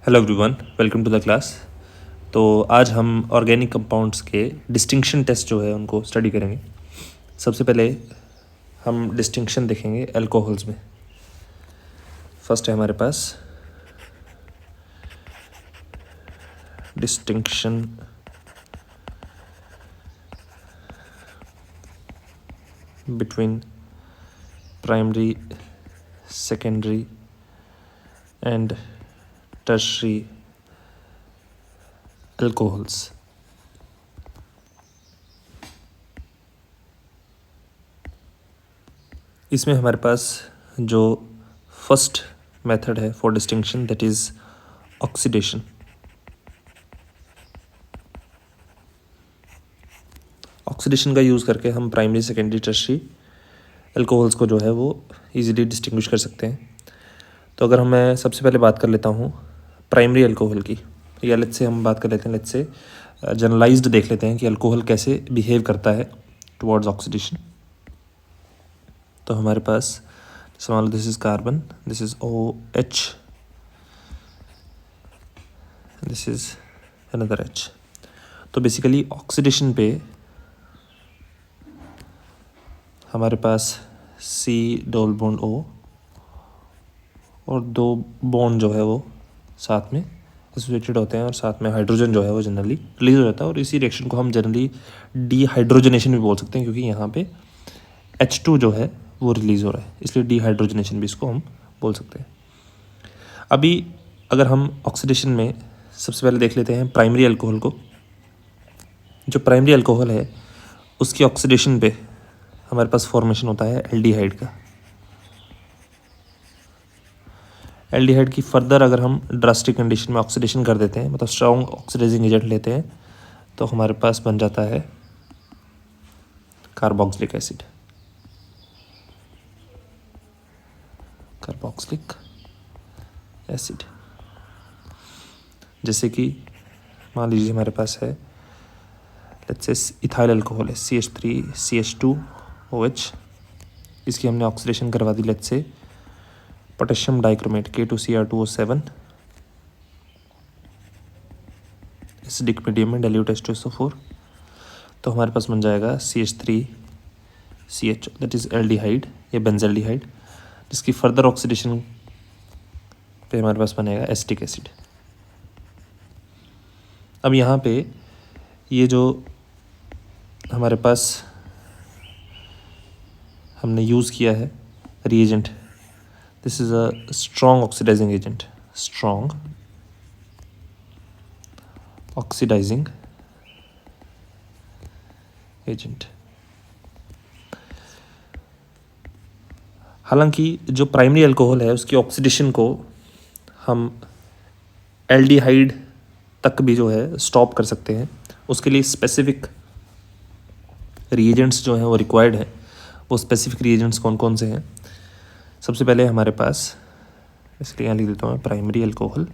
Hello everyone, welcome to the class. तो आज हम ऑर्गेनिक कंपाउंड्स के डिस्टिंक्शन टेस्ट जो है उनको स्टडी करेंगे। सबसे पहले हम डिस्टिंक्शन देखेंगे अल्कोहल्स में। फर्स्ट है हमारे पास distinction between primary, secondary and tertiary alcohols. इसमें हमारे पास जो फर्स्ट मेथड है for distinction that is oxidation. Oxidation का यूज़ करके हम प्राइमरी, सेकेंडरी, टर्शरी अल्कोहल्स को जो है वो इजीली डिस्टिंग्विश कर सकते हैं। तो अगर मैं सबसे पहले बात कर लेता हूँ प्राइमरी अल्कोहल की, या लेट्स से हम बात कर लेते हैं, लेट्स से जनरलाइज्ड देख लेते हैं कि अल्कोहल कैसे बिहेव करता है टुवर्ड्स ऑक्सीडेशन। तो हमारे पास मान लो this is carbon, this is OH, this is another H। तो बेसिकली ऑक्सीडेशन पे हमारे पास C डबल बॉन्ड O और दो बॉन्ड जो है वो साथ में एसोसिएटेड होते हैं और साथ में हाइड्रोजन जो है वो जनरली रिलीज हो जाता है। और इसी रिएक्शन को हम जनरली डीहाइड्रोजनेशन भी बोल सकते हैं, क्योंकि यहाँ पे H2 जो है वो रिलीज़ हो रहा है, इसलिए डीहाइड्रोजनेशन भी इसको हम बोल सकते हैं। अभी अगर हम ऑक्सीडेशन में सबसे पहले देख लेते हैं प्राइमरी अल्कोहल को। जो प्राइमरी अल्कोहल है उसकी ऑक्सीडेशन पे हमारे पास फॉर्मेशन होता है एल्डिहाइड का। एल्डिहाइड की फर्दर अगर हम ड्रास्टिक कंडीशन में ऑक्सीडेशन कर देते हैं, मतलब स्ट्रॉन्ग ऑक्सीडाइजिंग एजेंट लेते हैं, तो हमारे पास बन जाता है कार्बोक्सिलिक एसिड। कार्बोक्सिलिक एसिड जैसे कि मान लीजिए हमारे पास है लेट्स से इथाइल अल्कोहल है CH3CH2OH। इसकी हमने ऑक्सीडेशन करवा दी let's say potassium dichromate K2Cr2O7 acidic medium में डाइल्यूट H2SO4। तो हमारे पास बन जाएगा CH3CH दैट इज़ एल्डिहाइड या बेंजल्डिहाइड, जिसकी फर्दर ऑक्सीडेशन पे हमारे पास बनेगा एसिटिक एसिड। अब यहाँ पे ये जो हमारे पास हमने यूज़ किया है reagent, this is a strong oxidising agent, strong oxidising agent. हालांकि जो प्राइमरी अल्कोहल है उसकी ऑक्सीडेशन को हम एल्डिहाइड तक भी जो है स्टॉप कर सकते हैं। उसके लिए स्पेसिफिक रिएजेंट्स जो हैं वो रिक्वायर्ड है। वो स्पेसिफिक रिएजेंट्स कौन कौन से हैं? सबसे पहले हमारे पास, इसलिए यहाँ लिख देता हूँ प्राइमरी अल्कोहल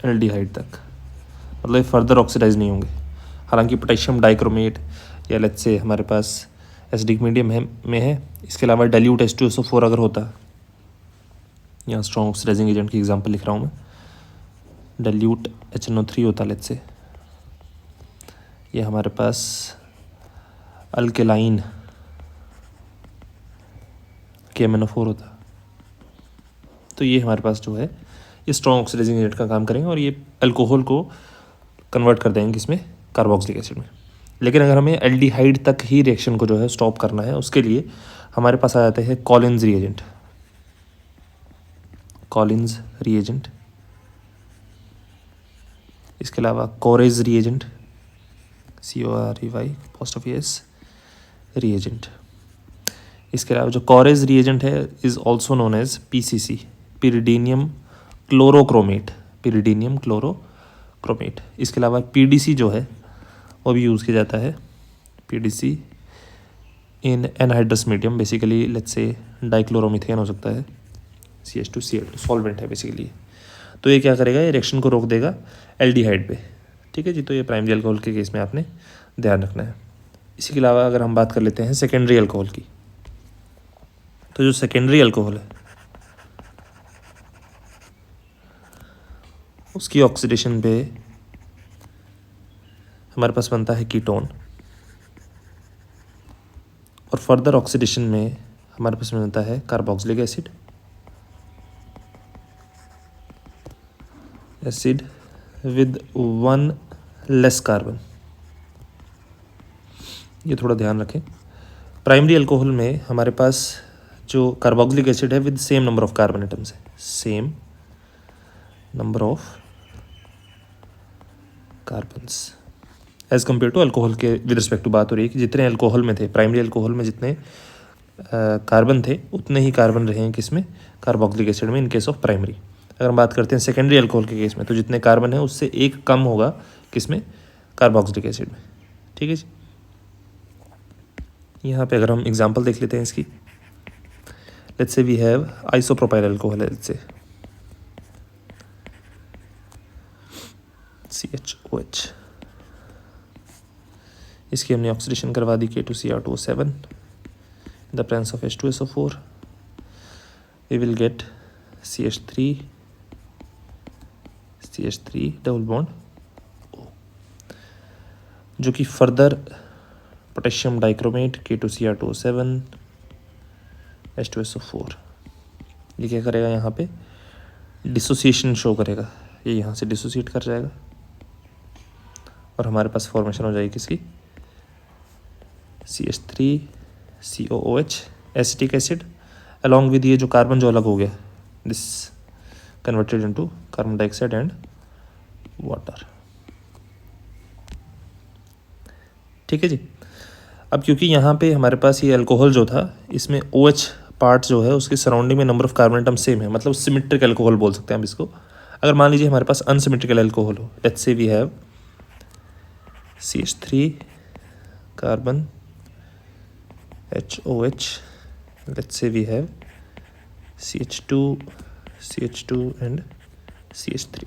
एल्डिहाइड तक, मतलब फर्दर ऑक्सीडाइज नहीं होंगे। हालांकि पोटेशियम डाइक्रोमेट या लेट्स से हमारे पास एसिडिक मीडियम में है, इसके अलावा डाइल्यूट H2SO4 अगर होता, यहाँ स्ट्रॉन्ग ऑक्सीडाइजिंग एजेंट की एग्जांपल लिख रहा हूँ मैं, डाइल्यूट HNO3 होता लेट्स से, ये हमारे पास अल्केलाइन KMNO4 होता, तो ये हमारे पास जो है ये स्ट्रॉन्ग ऑक्सीडाइजिंग एजेंट का काम करेंगे और ये अल्कोहल को कन्वर्ट कर देंगे किसमें, कार्बोक्सिलिक एसिड में। लेकिन अगर हमें एल्डिहाइड तक ही रिएक्शन को जो है स्टॉप करना है, उसके लिए हमारे पास आ जाते हैं कॉलिन्स रिएजेंट। कॉलिन्स रिएजेंट, इसके अलावा कोरेज रिएजेंट, COREY पोस्टोफियस रिएजेंट। इसके अलावा जो कोरेज रिएजेंट है is also known as PCC, pyridinium chlorochromate, pyridinium chlorochromate. इसके अलावा PDC जो है वो भी यूज़ किया जाता है, PDC in anhydrous medium, basically let's say dichloromethane हो सकता है, CH2Cl2 सॉल्वेंट है बेसिकली। तो ये क्या करेगा, ये रिएक्शन को रोक देगा एल्डिहाइड पे। ठीक है जी, तो ये प्राइमरी अल्कोहल के केस में आपने ध्यान रखना है। इसी के अलावा अगर हम बात कर लेते हैं सेकेंडरी अल्कोहल की, तो जो सेकेंडरी अल्कोहल है उसकी ऑक्सीडेशन पे हमारे पास बनता है कीटोन, और फर्दर ऑक्सीडेशन में हमारे पास बनता है carboxylic acid with 1 less carbon. ये थोड़ा ध्यान रखें। प्राइमरी अल्कोहल में हमारे पास जो कार्बोक्सिलिक एसिड है with same number of carbon atoms है, same number of carbons as compare to alcohol के विद रिस्पेक्ट टू बात हो रही है कि जितने अल्कोहल में थे, प्राइमरी अल्कोहल में जितने कार्बन थे उतने ही कार्बन रहे हैं किसमें, कार्बोक्सिलिक एसिड में, इन केस ऑफ प्राइमरी। अगर हम बात करते हैं सेकेंडरी अल्कोहल के केस में, तो जितने कार्बन है उससे एक कम होगा किसमें, कार्बोक्सिलिक एसिड में। ठीक है जी। यहाँ पे अगर हम एग्जांपल देख लेते हैं इसकी, let's say we have isopropyl alcohol, let's say CHOH, इसकी हमने ऑक्सीडेशन करवा दी K2Cr2O7 the presence of H2SO4, we will get CH3 double bond O, जो कि further potassium dichromate K2Cr2O7 H2SO4, ये क्या करेगा, यहाँ पे डिसोसिएशन शो करेगा, ये यहाँ से डिसोसिएट कर जाएगा और हमारे पास फॉर्मेशन हो जाएगी किसकी, CH3COOH acetic acid, along with ये जो कार्बन जो अलग हो गया, this converted into carbon dioxide and water. ठीक है जी। अब क्योंकि यहाँ पे हमारे पास ये अल्कोहल जो था, इसमें OH पार्ट जो है उसके सराउंडिंग में number of carbon atom same है, मतलब सिमेट्रिक अल्कोहल बोल सकते हैं हम इसको। अगर मान लीजिए हमारे पास अनसिमेट्रिकल अल्कोहल हो, let's say we have CH3 carbon HOH, let's say we have CH2 and CH3,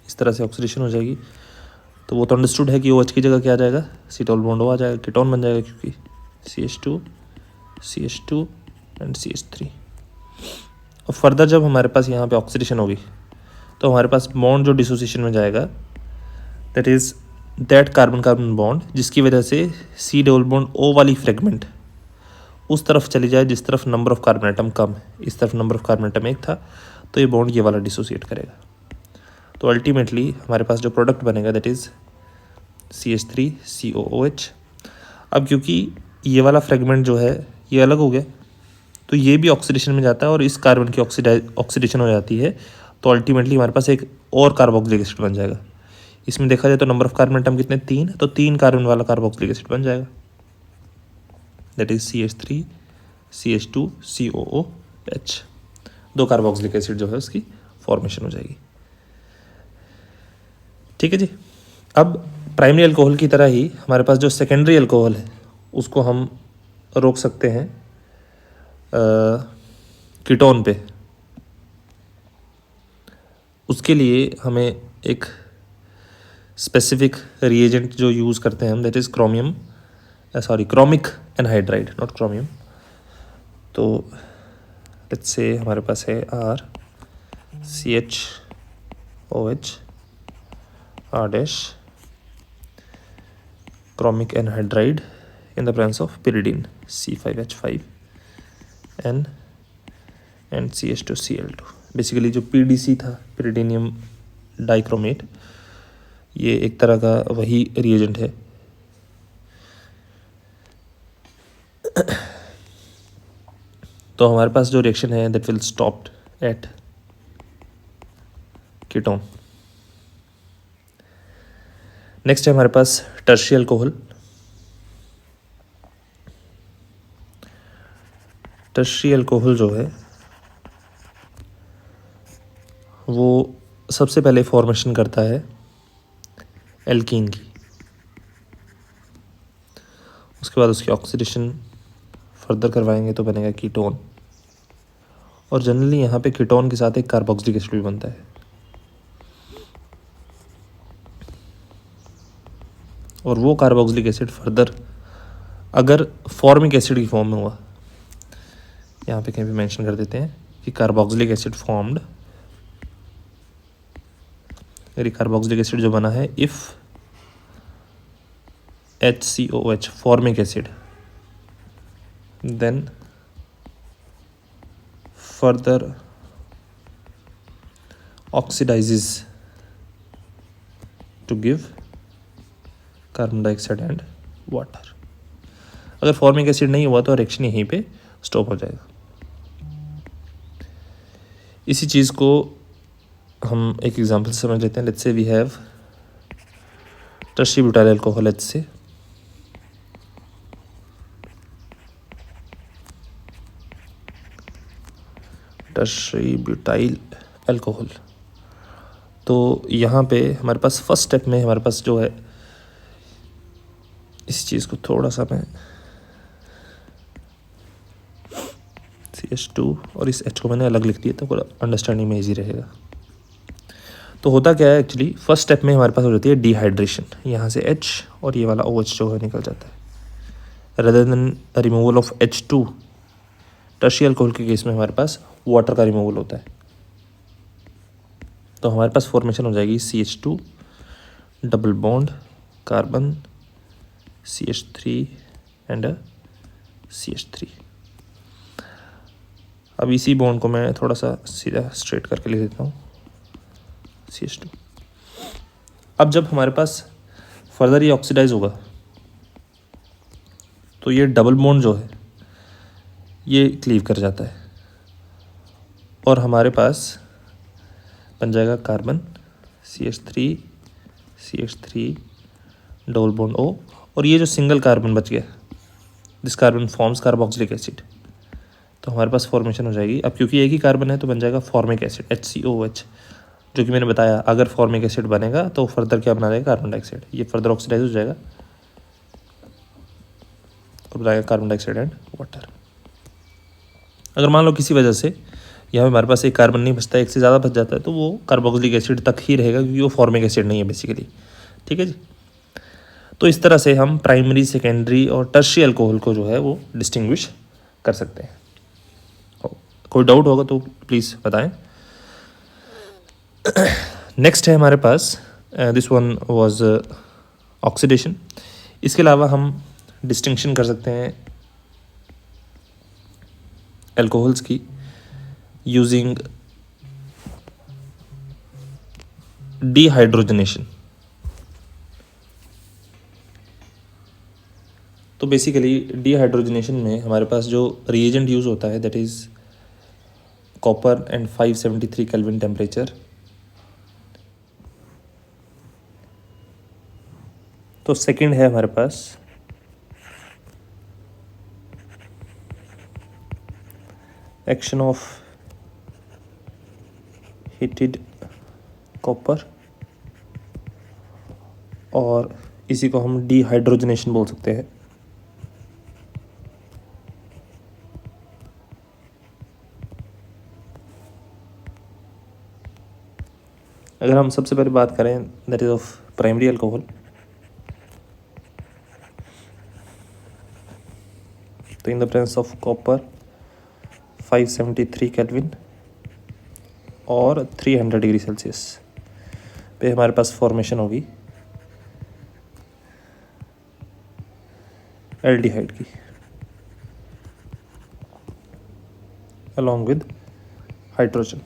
इस तरह से ऑक्सीडेशन हो जाएगी। तो वो तो अंडरस्टूड है कि OH की जगह क्या आ जाएगा, C डबल बॉन्ड O आ जाएगा, कीटोन बन जाएगा, क्योंकि CH2 एंड CH3। और फर्दर जब हमारे पास यहाँ पे ऑक्सीडेशन होगी तो हमारे पास बॉन्ड जो डिसोसिएशन में जाएगा, that is that carbon carbon bond, जिसकी वजह से C डबल बॉन्ड O वाली फ्रेगमेंट उस तरफ चली जाए जिस तरफ नंबर ऑफ कार्बन एटम कम है। इस तरफ नंबर ऑफ कार्बन एटम एक था, तो ये बॉन्ड ये वाला डिसोसिएट करेगा। तो अल्टीमेटली हमारे पास जो प्रोडक्ट बनेगा दैट इज़ CH3COOH। अब क्योंकि ये वाला फ्रेगमेंट जो है ये अलग हो गया, तो ये भी ऑक्सीडेशन में जाता है और इस कार्बन की ऑक्सीडेशन हो जाती है, तो अल्टीमेटली हमारे पास एक और कार्बोक्सिलिक एसिड बन जाएगा। इसमें देखा जाए तो नंबर ऑफ कार्बन एटम कितने, 3, तो 3 कार्बन वाला कार्बोक्सिलिक एसिड बन जाएगा, that is CH3CH2COOH। 2 carboxylic acid जो है उसकी फॉर्मेशन हो जाएगी। ठीक है जी। अब प्राइमरी अल्कोहल की तरह ही हमारे पास जो सेकेंडरी अल्कोहल है उसको हम रोक सकते हैं कीटोन पे। उसके लिए हमें एक स्पेसिफिक रिएजेंट जो यूज़ करते हैं हम, that is chromic anhydride, not chromium. तो लेट्स से हमारे पास है CHOH R- chromic anhydride in the presence of pyridine C5H5N and CH2Cl2। Basically जो PDC था, pyridinium डाइक्रोमेट, ये एक तरह का वही रिएजेंट है। तो हमारे पास जो रिएक्शन है that will stopped at ketone. Next है हमारे पास टर्शियरी अल्कोहल। टर्शियरी अल्कोहल जो है वो सबसे पहले फॉर्मेशन करता है एल्कीन की, उसके बाद उसकी ऑक्सीडेशन फर्दर करवाएंगे तो बनेगा कीटोन। और जनरली यहाँ पे कीटोन के साथ एक कार्बोक्सिलिक एसिड भी बनता है, और वो कार्बोक्सिलिक एसिड फर्दर अगर फॉर्मिक एसिड की फॉर्म में हुआ, यहाँ पे कहीं भी मेंशन कर देते हैं कि कार्बोक्सिलिक एसिड फॉर्म्ड मेरी कार्बोक्सिलिक एसिड जो बना है, if HCOH formic acid then further oxidizes to give carbon dioxide and water. अगर फॉर्मिक एसिड नहीं हुआ तो रिएक्शन यहीं पे स्टॉप हो जाएगा। इसी चीज़ को हम एक एग्जांपल से समझ लेते हैं। Let's say we have tertiary butyl alcohol, let's say tertiary butyl alcohol. तो यहाँ पे हमारे पास फर्स्ट स्टेप में हमारे पास जो है, इस चीज़ को थोड़ा सा मैं CH2 और इस H को मैंने अलग लिख दिया तो पूरा अंडरस्टैंडिंग में ईजी रहेगा। तो होता क्या है एक्चुअली, फर्स्ट स्टेप में हमारे पास हो जाती है डिहाइड्रेशन। यहाँ से H और ये वाला OH जो है निकल जाता है। Rather than removal of H2, tertiary alcohol के केस में हमारे पास वाटर का रिमूवल होता है। तो हमारे पास फॉर्मेशन हो जाएगी CH2 double bond carbon CH3 and CH3। अब इसी बॉन्ड को मैं थोड़ा सा सीधा स्ट्रेट करके लिख देता हूँ CH2। अब जब हमारे पास फर्दर ये ऑक्सीडाइज होगा तो ये डबल बॉन्ड जो है ये क्लीव कर जाता है और हमारे पास बन जाएगा carbon CH3 double bond O, और ये जो सिंगल कार्बन बच गया, this carbon forms carboxylic acid. तो हमारे पास फॉर्मेशन हो जाएगी। अब क्योंकि एक ही कार्बन है तो बन जाएगा फॉर्मिक एसिड HCOH, जो कि मैंने बताया अगर फॉर्मिक एसिड बनेगा तो फर्दर क्या बना देगा, कार्बन डाइऑक्साइड। ये फर्दर ऑक्सीडाइज हो जाएगा और बनाएगा कार्बन डाइऑक्साइड एंड वाटर। अगर मान लो किसी वजह से यहाँ पे हमारे पास एक कार्बन नहीं बचता, एक से ज़्यादा बच जाता है, तो वो कार्बोक्सिलिक एसिड तक ही रहेगा क्योंकि वो फॉर्मिक एसिड नहीं है बेसिकली। ठीक है जी। तो इस तरह से हम प्राइमरी, सेकेंडरी और टर्शियरी अल्कोहल को जो है वो डिस्टिंग्विश कर सकते हैं। कोई डाउट होगा तो प्लीज़ बताएं। नेक्स्ट है हमारे पास, दिस वन वाज ऑक्सीडेशन। इसके अलावा हम डिस्टिंक्शन कर सकते हैं अल्कोहल्स की यूजिंग डिहाइड्रोजनेशन। तो बेसिकली डिहाइड्रोजनेशन में हमारे पास जो रिएजेंट यूज़ होता है that is copper and 573 kelvin temperature. तो सेकंड है हमारे पास एक्शन ऑफ हीटेड कॉपर, और इसी को हम डिहाइड्रोजनेशन बोल सकते हैं। अगर हम सबसे पहले बात करें that is of primary alcohol, तो in the presence of copper 573 kelvin और 300 डिग्री सेल्सियस पे हमारे पास फॉर्मेशन होगी एल्डिहाइड की अलॉन्ग विद हाइड्रोजन।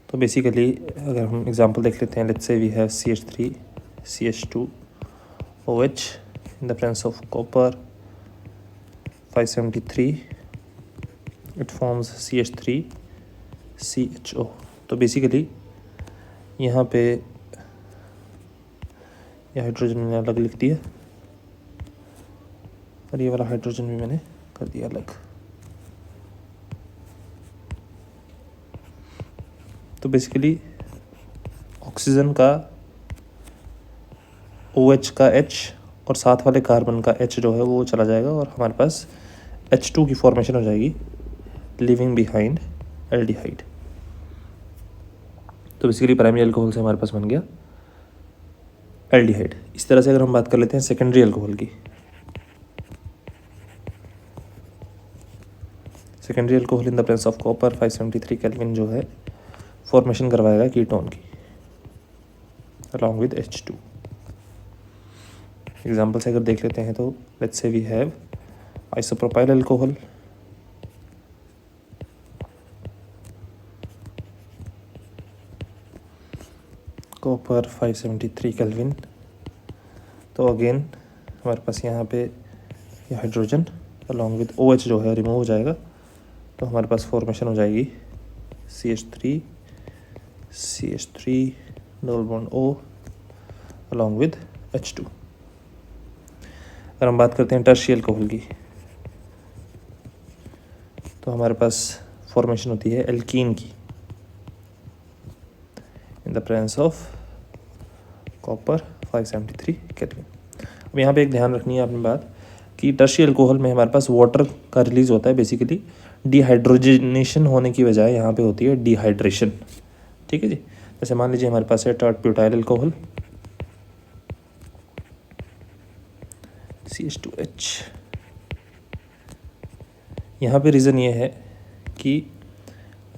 तो बेसिकली अगर हम एग्जांपल देख लेते हैं, let's say we have CH3 CH2 OH in the presence of copper 573, it forms CH3 CHO। तो बेसिकली यहाँ पे ये हाइड्रोजन मैंने अलग लिख दिया और ये वाला हाइड्रोजन भी मैंने कर दिया अलग। तो बेसिकली ऑक्सीजन का OH का H और साथ वाले कार्बन का H जो है वो चला जाएगा और हमारे पास H2 की फॉर्मेशन हो जाएगी लिविंग बिहाइंड एल्डिहाइड। तो बेसिकली प्राइमरी अल्कोहल से हमारे पास बन गया एल्डिहाइड। इस तरह से अगर हम बात कर लेते हैं सेकेंडरी अल्कोहल की, secondary alcohol in the presence of copper 573 kelvin जो है फॉर्मेशन करवाएगा कीटोन की। Along with H2। एग्जाम्पल से अगर देख लेते हैं तो let's say we have isopropyl alcohol, copper 573 kelvin. तो अगेन हमारे पास यहाँ पे ये हाइड्रोजन अलॉन्ग विद OH जो है रिमूव हो जाएगा, तो हमारे पास फॉर्मेशन हो जाएगी CH3 double bond O along with H2। अगर हम बात करते हैं टर्शियल अल्कोहल की, तो हमारे पास फॉर्मेशन होती है एल्कीन की इन the presence of copper 573 kelvin. अब यहाँ पे एक ध्यान रखनी है आपने बात कि टर्शियल अल्कोहल में हमारे पास वाटर का रिलीज होता है, बेसिकली डिहाइड्रोजनेशन होने की बजाय यहाँ पे होती है डिहाइड्रेशन। ठीक है जी। जैसे मान लीजिए हमारे पास है टर्ट ब्यूटाइल अल्कोहल CH2H। यहाँ पे रीज़न ये है कि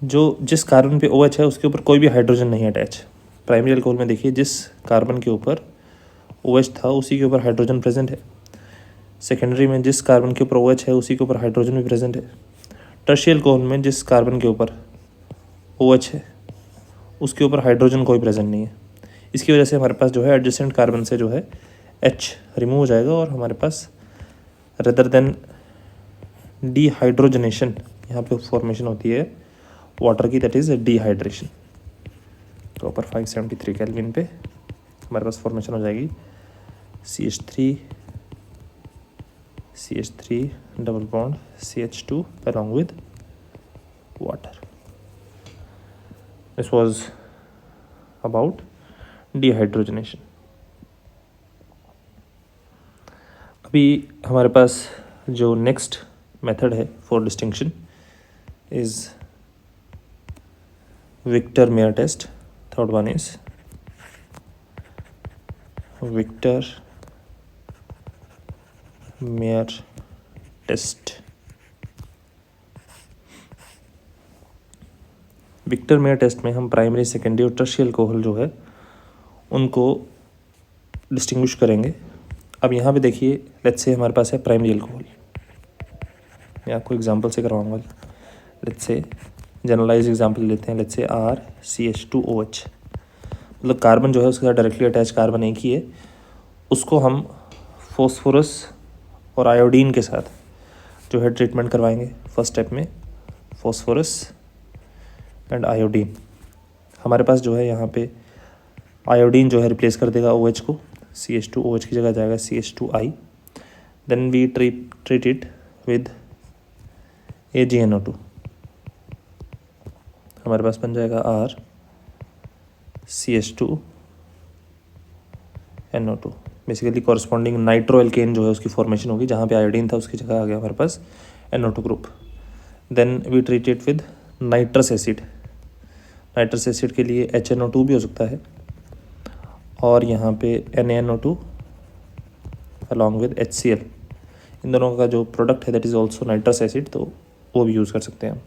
जिस कार्बन पे OH है उसके ऊपर कोई भी हाइड्रोजन नहीं अटैच। प्राइमरी अल्कोहल में देखिए जिस कार्बन के ऊपर OH था उसी के ऊपर हाइड्रोजन प्रेजेंट है। सेकेंडरी में जिस कार्बन के ऊपर OH है उसी के ऊपर हाइड्रोजन भी प्रेजेंट है। टर्शियल अल्कोहल में जिस कार्बन के ऊपर OH है उसके ऊपर हाइड्रोजन कोई प्रेजेंट नहीं है। इसकी वजह से हमारे पास जो है एडजेसेंट कार्बन से जो है H रिमूव हो जाएगा और हमारे पास रेदर देन डिहाइड्रोजनेशन यहाँ पे फॉर्मेशन होती है वाटर की, दैट इज़ डिहाइड्रेशन। तो ऊपर 573 केल्विन पे हमारे पास फॉर्मेशन हो जाएगी CH3 double bond CH2 along with water. This was about dehydrogenation. अभी हमारे पास जो नेक्स्ट मेथड है for distinction is Victor Meyer test. Third one is Victor Meyer test. Victor Meyer test में हम प्राइमरी, सेकेंडरी और टर्शियल अल्कोहल जो है उनको डिस्टिंग्विश करेंगे। अब यहाँ पे देखिए लेट्स से हमारे पास है प्राइमरी अल्कोहल, मैं आपको एग्जांपल से करवाऊंगा। लेट्स से जनरलाइज एग्जांपल लेते हैं, लेट्स से RCH2OH, मतलब कार्बन जो है उसके साथ डायरेक्टली अटैच कार्बन एक ही है, उसको हम फॉस्फोरस और आयोडीन के साथ जो है ट्रीटमेंट करवाएंगे। फर्स्ट स्टेप में फॉस्फोरस एंड आयोडीन। हमारे पास जो है यहाँ पे आयोडीन जो है रिप्लेस कर देगा OH को, CH2OH की जगह जाएगा CH2I। Then we treat it with AgNO2। हमारे पास बन जाएगा RCH2NO2। Basically corresponding nitro alkene जो है उसकी फॉर्मेशन होगी, जहाँ पे आयोडीन था उसकी जगह आ गया हमारे पास NO2 group. Then we treat it with nitrous acid. Nitrous acid के लिए HNO2 भी हो सकता है, और यहाँ पे NaNO2 अलॉन्ग विद HCl। इन दोनों का जो प्रोडक्ट है that is also nitrous acid, तो वो भी यूज़ कर सकते हैं हम।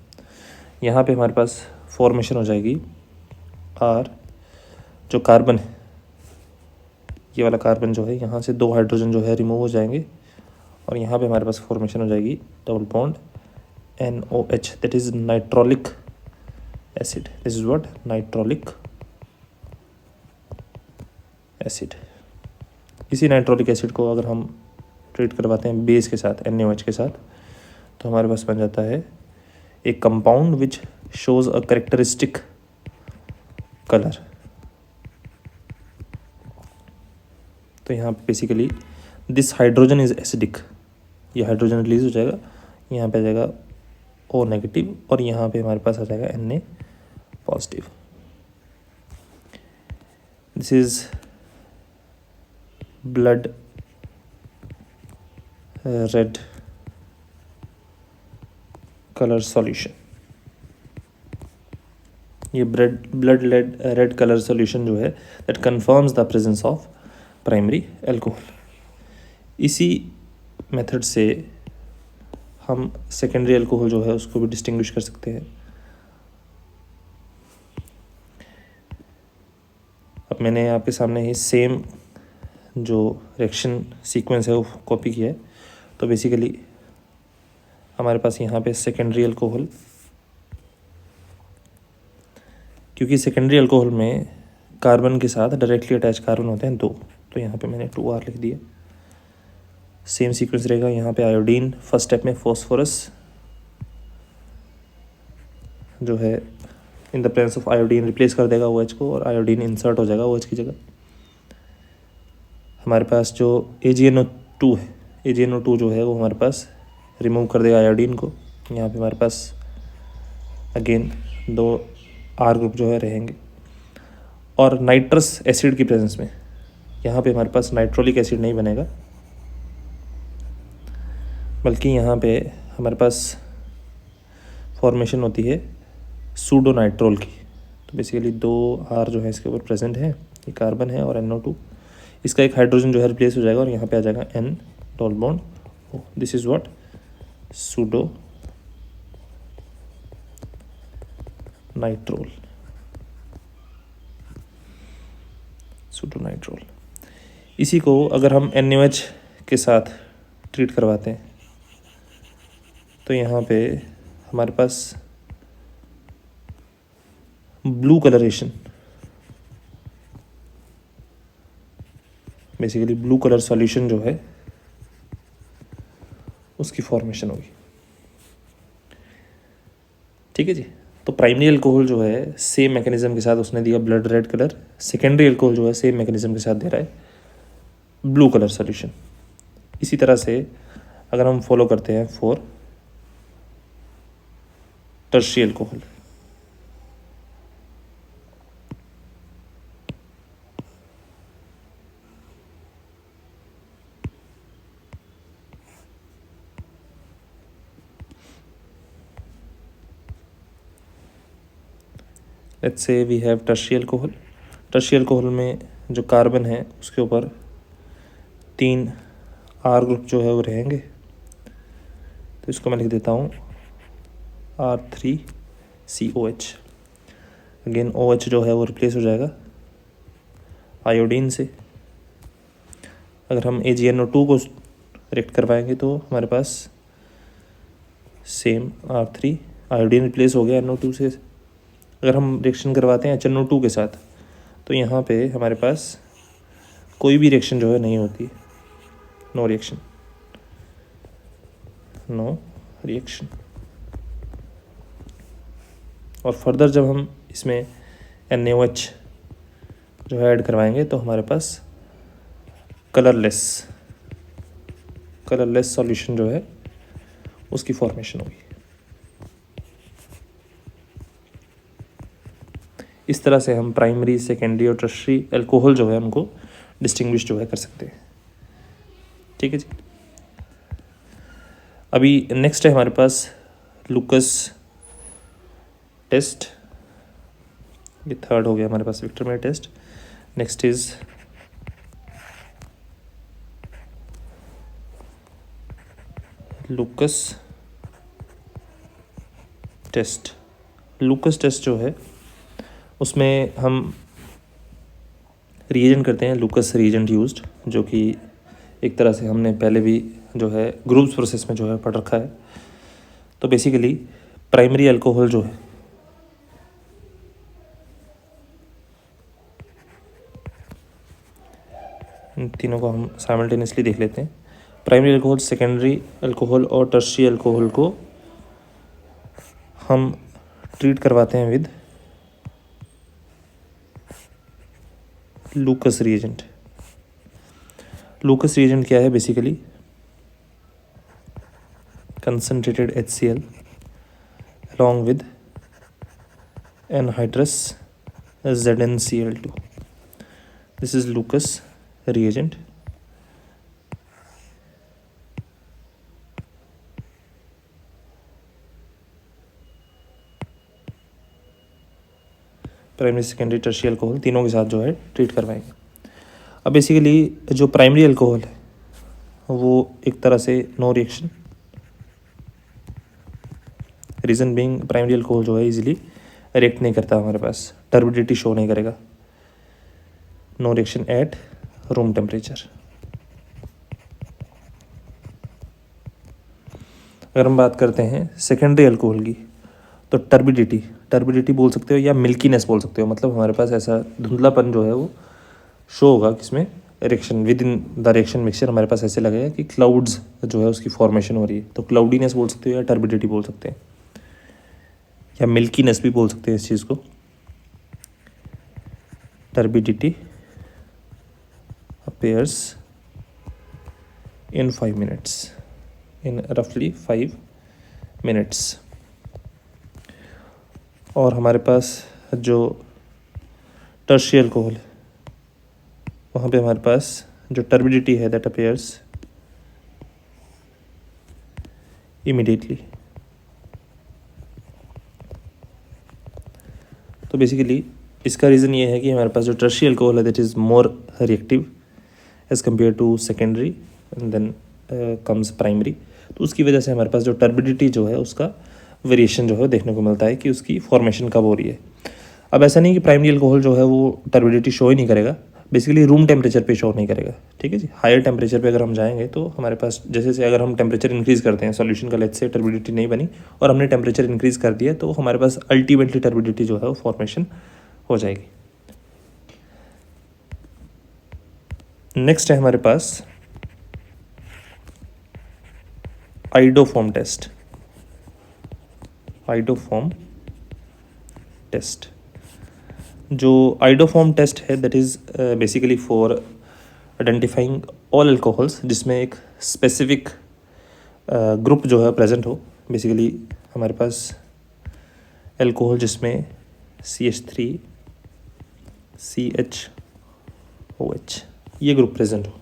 यहाँ पे हमारे पास फॉर्मेशन हो जाएगी R, जो कार्बन है ये वाला कार्बन जो है यहाँ से 2 हाइड्रोजन जो है रिमूव हो जाएंगे, और यहाँ पे हमारे पास फॉर्मेशन हो जाएगी double bond NOH, that is nitrolic acid. This is what nitrolic acid. इसी नाइट्रोलिक एसिड को अगर हम ट्रीट करवाते हैं बेस के साथ, NaOH के साथ, तो हमारे पास बन जाता है एक compound which shows a characteristic colour. तो यहाँ पे basically this hydrogen is acidic, ये हाइड्रोजन रिलीज हो जाएगा, यहाँ पे आ जाएगा O नेगेटिव, और यहाँ पे हमारे पास आ जाएगा Na positive. This is blood red colour solution. ये ब्लड रेड कलर सॉल्यूशन जो है that confirms the presence of primary alcohol. इसी मेथड से हम सेकेंडरी अल्कोहल जो है उसको भी डिस्टिंग्विश कर सकते हैं। अब मैंने आपके सामने ही सेम जो रिएक्शन सीक्वेंस है वो कॉपी किया है। तो बेसिकली हमारे पास यहाँ पे सेकेंडरी अल्कोहल, क्योंकि सेकेंडरी अल्कोहल में कार्बन के साथ डायरेक्टली अटैच कार्बन होते हैं 2, तो यहाँ पे मैंने 2R लिख दिया। सेम सीक्वेंस रहेगा यहाँ पे आयोडीन, फर्स्ट स्टेप में फॉस्फोरस जो है इन the presence of iodine replace कर देगा OH को, और आयोडीन इंसर्ट हो जाएगा OH की जगह। हमारे पास जो AgNO2 है, AgNO2 जो है वो हमारे पास रिमूव कर देगा आयोडीन को। यहाँ पे हमारे पास अगेन 2 R ग्रुप जो है रहेंगे। और नाइट्रस एसिड की प्रेजेंस में यहाँ पे हमारे पास नाइट्रोलिक एसिड नहीं बनेगा, बल्कि यहाँ पे हमारे पास फॉर्मेशन होती है सूडो नाइट्रोल की। तो बेसिकली 2 R जो है इसके ऊपर प्रेजेंट है, ये कार्बन है और NO2, इसका एक हाइड्रोजन जो है रिप्लेस हो जाएगा और यहाँ पे आ जाएगा N double bond O। This is what pseudo नाइट्रोल, pseudo नाइट्रोल। इसी को अगर हम NaOH के साथ ट्रीट करवाते हैं तो यहाँ पे हमारे पास blue colouration, basically blue colour solution जो है उसकी फॉर्मेशन होगी। ठीक है जी। तो प्राइमरी अल्कोहल जो है सेम मैकेनिज्म के साथ उसने दिया blood red colour, secondary alcohol जो है सेम मैकेनिज्म के साथ दे रहा है ब्लू कलर सॉल्यूशन। इसी तरह से अगर हम फॉलो करते हैं for tertiary alcohol, let's say we have tertiary alcohol. Tertiary alcohol में जो कार्बन है उसके ऊपर 3 R ग्रुप जो है वो रहेंगे। तो इसको मैं लिख देता हूँ R3COH। अगेन OH जो है वो रिप्लेस हो जाएगा आयोडीन से। अगर हम AgNO2 को रिएक्ट करवाएंगे तो हमारे पास सेम R3, आयोडीन रिप्लेस हो गया NO2 से। अगर हम रिएक्शन करवाते हैं HNO2 के साथ तो यहाँ पे हमारे पास कोई भी रिएक्शन जो है नहीं होती, नो रिएक्शन, नो रिएक्शन। और फर्दर जब हम इसमें NaOH जो है ऐड करवाएंगे तो हमारे पास कलरलेस सॉल्यूशन जो है उसकी फॉर्मेशन होगी। इस तरह से हम प्राइमरी, सेकेंडरी और टर्शियरी अल्कोहल जो है उनको डिस्टिंग्विश जो है कर सकते हैं। ठीक है जी। अभी नेक्स्ट है हमारे पास लुकस टेस्ट, ये थर्ड हो गया हमारे पास Victor test. Next is Lucas test. Lucas test जो है उसमें हम रिएजेंट करते हैं लुकस रिएजेंट यूज्ड, जो कि एक तरह से हमने पहले भी जो है ग्रुप्स प्रोसेस में जो है पढ़ रखा है। तो बेसिकली प्राइमरी अल्कोहल जो है इन तीनों को हम साइमल्टेनियसली देख लेते हैं। प्राइमरी अल्कोहल, सेकेंडरी अल्कोहल और टर्शियरी अल्कोहल को हम ट्रीट करवाते हैं with Lucas reagent. Lucas reagent क्या है? Basically concentrated HCl along with anhydrous ZnCl2. This is Lucas reagent. Primary, secondary, tertiary alcohol तीनों के साथ जो है ट्रीट करवाएंगे। अब बेसिकली जो प्राइमरी अल्कोहल है वो एक तरह से no reaction, reason being primary alcohol जो है इजीली रिएक्ट नहीं करता, हमारे पास टर्बिडिटी शो नहीं करेगा। No reaction at room temperature. अगर हम बात करते हैं सेकेंडरी अल्कोहल की, तो टर्बिडिटी बोल सकते हो या मिल्कीनेस बोल सकते हो। मतलब हमारे पास ऐसा धुंधलापन जो है वो शो होगा किसमें, reaction with in the reaction mixture हमारे पास ऐसे लगेगा कि क्लाउड्स जो है उसकी फॉर्मेशन हो रही है। तो क्लाउडीनेस बोल सकते हो या टर्बिडिटी बोल सकते हैं, या मिल्कीनेस भी बोल सकते हैं इस चीज़ को। Turbidity appears in 5 minutes, in roughly 5 minutes। और हमारे पास जो टर्शियल अल्कोहल है वहाँ पे हमारे पास जो टर्बिडिटी है दैट अपेयर्स इमीडिएटली। तो बेसिकली इसका रीज़न ये है कि हमारे पास जो टर्शियल अल्कोहल है that is more reactive as compare to secondary and then comes primary. तो उसकी वजह से हमारे पास जो टर्बिडिटी जो है उसका वेरिएशन जो है देखने को मिलता है कि उसकी फॉर्मेशन कब हो रही है। अब ऐसा नहीं कि प्राइमरी अल्कोहल जो है वो टर्बिडिटी शो ही नहीं करेगा, बेसिकली रूम टेम्परेचर पे शो नहीं करेगा। ठीक है जी, हायर टेम्परेचर पे अगर हम जाएंगे तो हमारे पास जैसे अगर हम टेम्परेचर इंक्रीज़ करते हैं सॉल्यूशन का, लेट्स से टर्बिडिटी नहीं बनी और हमने टेम्परेचर इंक्रीज़ कर दिया, तो हमारे पास अल्टीमेटली टर्बिडिटी जो है वो फॉर्मेशन हो जाएगी। नेक्स्ट है हमारे पास आइडोफॉर्म टेस्ट। आइडोफॉर्म टेस्ट, जो आइडोफॉर्म टेस्ट है that is basically for identifying all alcohols जिसमें एक स्पेसिफिक ग्रुप जो है प्रेजेंट हो। बेसिकली हमारे पास अल्कोहल जिसमें CH3 CHOH ये ग्रुप प्रेजेंट हो,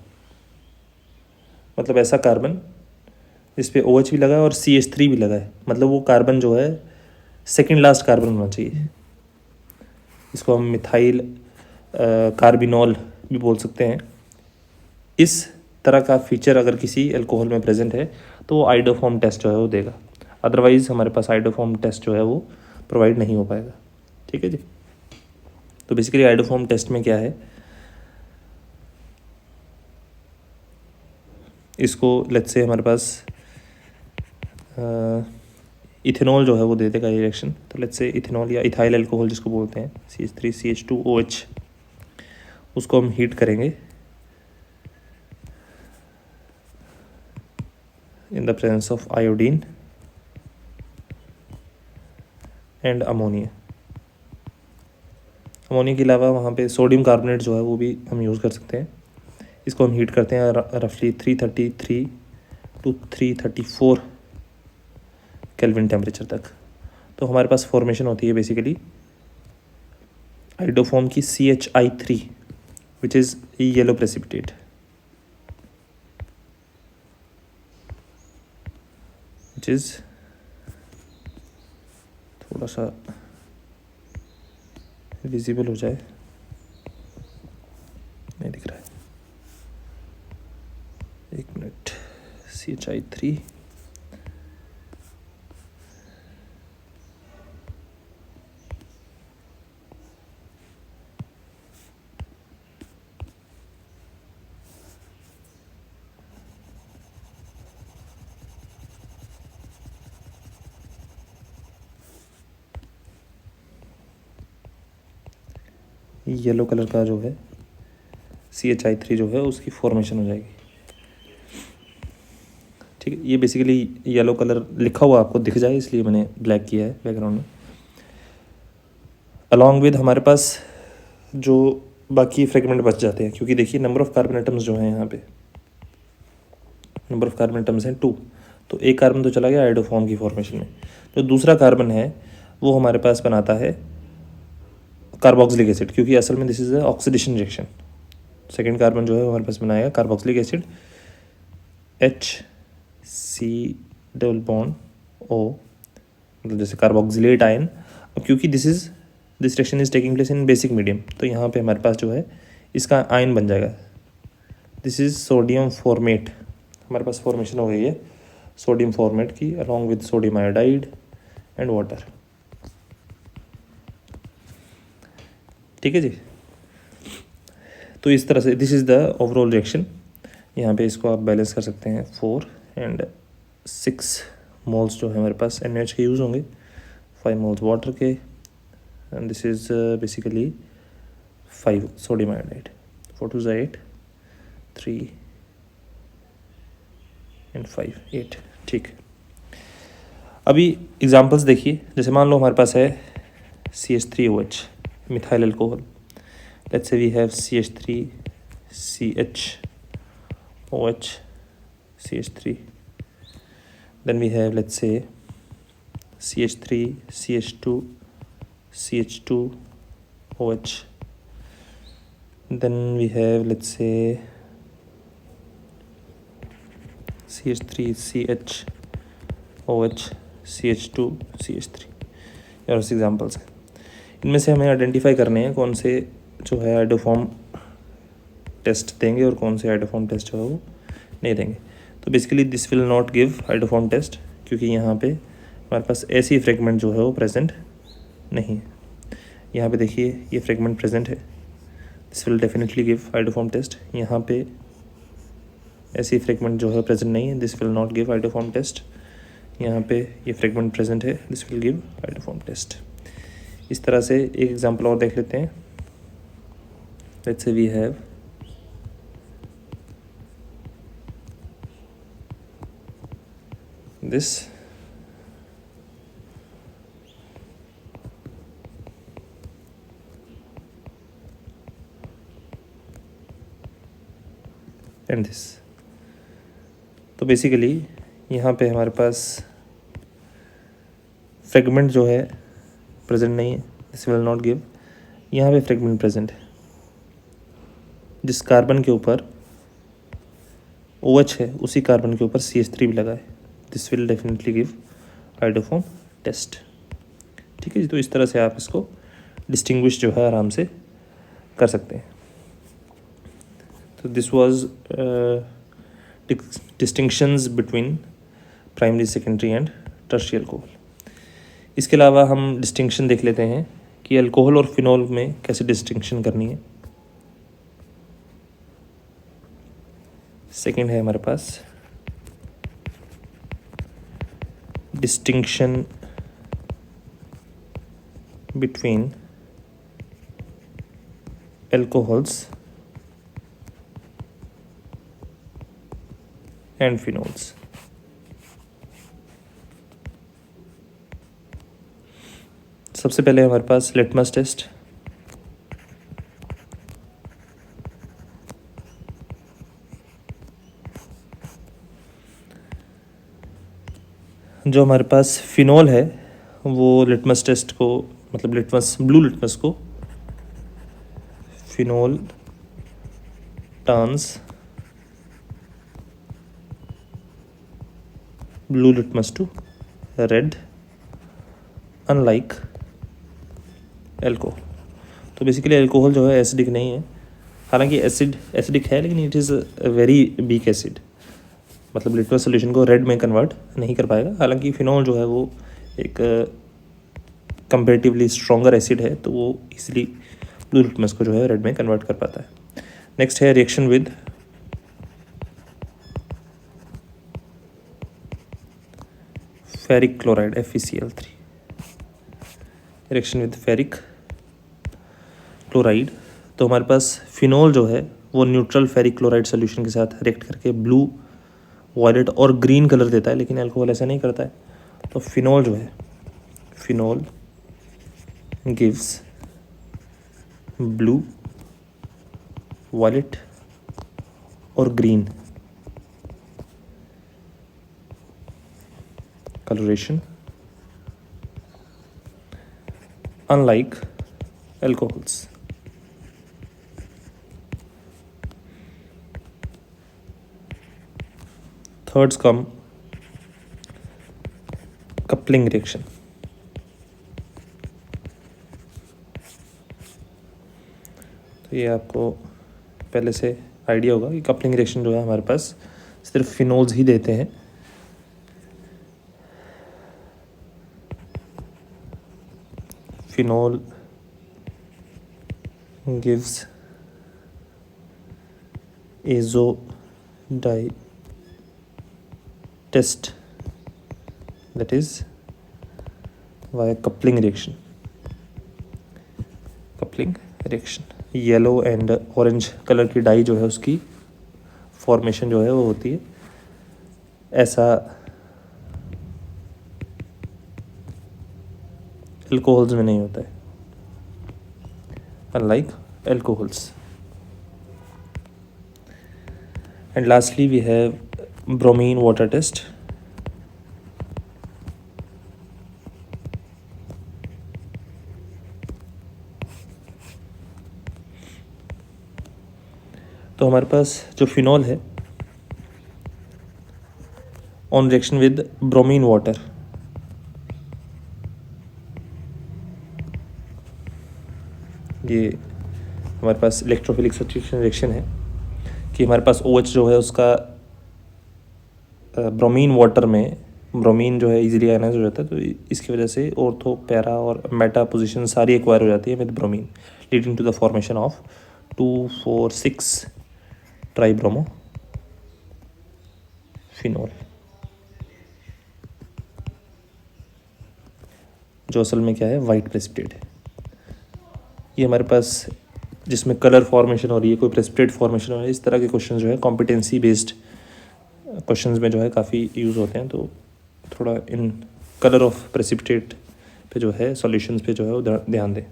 मतलब ऐसा कार्बन जिस पे OH भी लगा है और CH3 भी लगा है, मतलब वो कार्बन जो है सेकेंड लास्ट कार्बन होना चाहिए। इसको हम मिथाइल कार्बिनॉल भी बोल सकते हैं। इस तरह का फीचर अगर किसी अल्कोहल में प्रेजेंट है तो वो आइडोफॉर्म टेस्ट जो है वो देगा, अदरवाइज़ हमारे पास आइडोफॉर्म टेस्ट जो है वो प्रोवाइड नहीं हो पाएगा। ठीक है जी। तो बेसिकली आइडोफॉर्म टेस्ट में क्या है, इसको लेट्स से हमारे पास इथेनॉल जो है वो दे देगा ये रिएक्शन। तो लेट्स से इथेनॉल या इथाइल अल्कोहल जिसको बोलते हैं CH3CH2OH, उसको हम हीट करेंगे इन the presence of iodine and ammonia. Ammonia के अलावा वहाँ पे सोडियम कार्बोनेट जो है वो भी हम यूज़ कर सकते हैं। इसको हम हीट करते हैं रफली 333 to 334 केल्विन टेम्परेचर तक। तो हमारे पास फॉर्मेशन होती है बेसिकली आइडोफॉर्म की CHI3 which is yellow precipitate. Which is थोड़ा सा विजिबल हो जाए, नहीं दिख रहा है, एक मिनट। CHI3 येलो कलर का जो है CHI3 जो है उसकी फॉर्मेशन हो जाएगी। ठीक है, ये बेसिकली येलो कलर लिखा हुआ आपको दिख जाए इसलिए मैंने ब्लैक किया है बैकग्राउंड में। अलॉन्ग विद हमारे पास जो बाकी फ्रेगमेंट बच जाते हैं, क्योंकि देखिए नंबर ऑफ़ कार्बन एटम्स जो हैं यहाँ पे, नंबर ऑफ़ कार्बन एटम्स हैं 2, तो एक कार्बन तो चला गया आइडोफॉर्म की फॉर्मेशन में। जो दूसरा कार्बन है वो हमारे पास बनाता है कार्बोक्सिलिक एसिड, क्योंकि असल में this is oxidation reaction. Second carbon जो है हमारे पास बनाएगा कार्बोक्सिलिक एसिड HC≡O, मतलब जैसे कार्बोक्सिलेट आयन। अब क्योंकि this reaction is taking place in basic medium, तो यहाँ पे हमारे पास जो है इसका आयन बन जाएगा। दिस इज़ सोडियम फॉर्मेट, हमारे पास फॉर्मेशन हो गई है सोडियम फॉर्मेट की along with sodium iodide and water. ठीक है जी। तो इस तरह से this is the overall reaction. यहाँ पे इसको आप बैलेंस कर सकते हैं। 4 एंड 6 मोल्स जो है हमारे पास NaOH के यूज़ होंगे, 5 मोल्स वाटर के, and this is basically 5 sodium iodide. 4 2 8, 3 and 5 8। ठीक। अभी एग्जांपल्स देखिए, जैसे मान लो हमारे पास है CH3OH methyl alcohol. Let's say we have CH3CHOH CH3, then we have let's say CH3 CH2 CH2OH, then we have let's say CH3 CHOH CH2 CH3। और examples हैं। इनमें से हमें आइडेंटिफाई करने हैं कौन से जो है हाइड्रोफॉर्म टेस्ट देंगे और कौन से हाइड्रोफॉर्म टेस्ट जो है वो नहीं देंगे। तो basically this will not give iodoform test, क्योंकि यहाँ पे हमारे पास ऐसी फ्रेगमेंट जो है वो प्रेजेंट नहीं है। यहाँ पे देखिए ये फ्रेगमेंट प्रेजेंट है, this will definitely give iodoform test. यहाँ पे ऐसी फ्रेगमेंट जो है प्रेजेंट नहीं है, this will not give iodoform test. यहाँ पे ये फ्रेगमेंट प्रेजेंट है, this will give iodoform test. इस तरह से एक एग्जांपल और देख लेते हैं। Let's say we have this and this। तो बेसिकली यहाँ पे हमारे पास फ्रेगमेंट जो है प्रेजेंट नहीं है, दिस विल नॉट गिव। यहाँ पे फ्रेगमेंट प्रेजेंट है, जिस कार्बन के ऊपर OH है उसी कार्बन के ऊपर CH3 भी लगा है, this will definitely give iodoform test. ठीक है जी। तो इस तरह से आप इसको डिस्टिंग्विश जो है आराम से कर सकते हैं। तो this was distinctions between primary secondary and tertiary alcohol. इसके अलावा हम डिस्टिंक्शन देख लेते हैं कि अल्कोहल और फिनॉल में कैसे डिस्टिंक्शन करनी है। सेकेंड है हमारे पास distinction between alcohols and phenols. सबसे पहले हमारे पास लिटमस टेस्ट। जो हमारे पास फिनॉल है वो लिटमस टेस्ट को, मतलब लिटमस ब्लू लिटमस को phenol turns blue litmus to red unlike alcohol. तो बेसिकली एल्कोहल जो है एसिडिक नहीं है, हालांकि एसिडिक है लेकिन it is a very weak acid, मतलब लिटमस सोल्यूशन को रेड में कन्वर्ट नहीं कर पाएगा। हालांकि फिनॉल जो है वो एक कंपेरेटिवली स्ट्रॉन्गर एसिड है, तो वो इजीली ब्लू लिटमस को जो है रेड में कन्वर्ट कर पाता है। नेक्स्ट है reaction with ferric chloride FeCl3। Reaction with ferric chloride, तो हमारे पास फिनॉल जो है वो न्यूट्रल फेरिक क्लोराइड सोल्यूशन के साथ रिएक्ट करके ब्लू, वायलेट और ग्रीन कलर देता है, लेकिन अल्कोहल ऐसा नहीं करता है। तो फिनॉल जो है, फिनॉल गिव्स ब्लू, वायलेट और green coloration unlike alcohols। Thirds come coupling reaction। तो ये आपको पहले से आइडिया होगा कि कपलिंग रिएक्शन जो है हमारे पास सिर्फ फिनोल्स ही देते हैं। Phenol gives azo dye test, that is via coupling reaction. Yellow and orange colour की डाई जो है उसकी फॉर्मेशन जो है वो होती है, ऐसा अल्कोहल्स में नहीं होता है, unlike alcohols. And lastly we have bromine water test. तो हमारे पास जो फिनॉल है on reaction with bromine water, ये हमारे पास इलेक्ट्रोफिलिक सब्स्टिट्यूशन रिएक्शन है कि हमारे पास OH जो है उसका ब्रोमीन वाटर में ब्रोमीन जो है इजीली आयनाइज हो जाता है, तो इसकी वजह से ऑर्थो, पैरा और मेटा पोजीशन सारी एक्वायर हो जाती है with bromine, leading to the formation of 2,4,6 tribromo phenol, जो असल में क्या है, वाइट प्रेसिपिटेट है. ये हमारे पास जिसमें कलर फॉर्मेशन हो रही है, कोई प्रेसिपिटेट फॉर्मेशन हो रही है, इस तरह के क्वेश्चन जो है कॉम्पिटेंसी बेस्ड क्वेश्चंस में जो है काफ़ी यूज़ होते हैं. तो थोड़ा इन कलर ऑफ प्रेसिपिटेट पे जो है सॉल्यूशंस पे जो है वो ध्यान दें.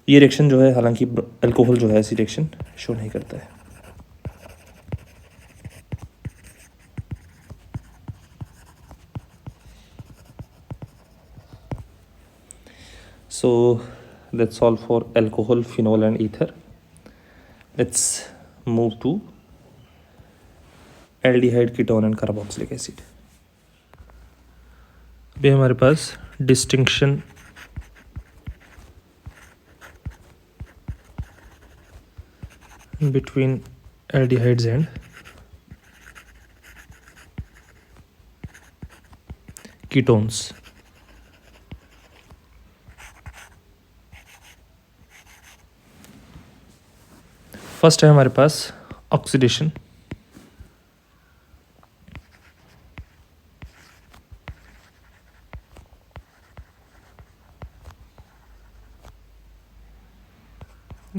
ये रिएक्शन जो है, हालांकि अल्कोहल जो है ऐसी रिएक्शन शो नहीं करता है. So that's all for alcohol, phenol and ether. Let's move to aldehyde, ketone and carboxylic acid. अभी हमारे पास distinction between aldehydes and ketones. First है हमारे पास ऑक्सीडेशन.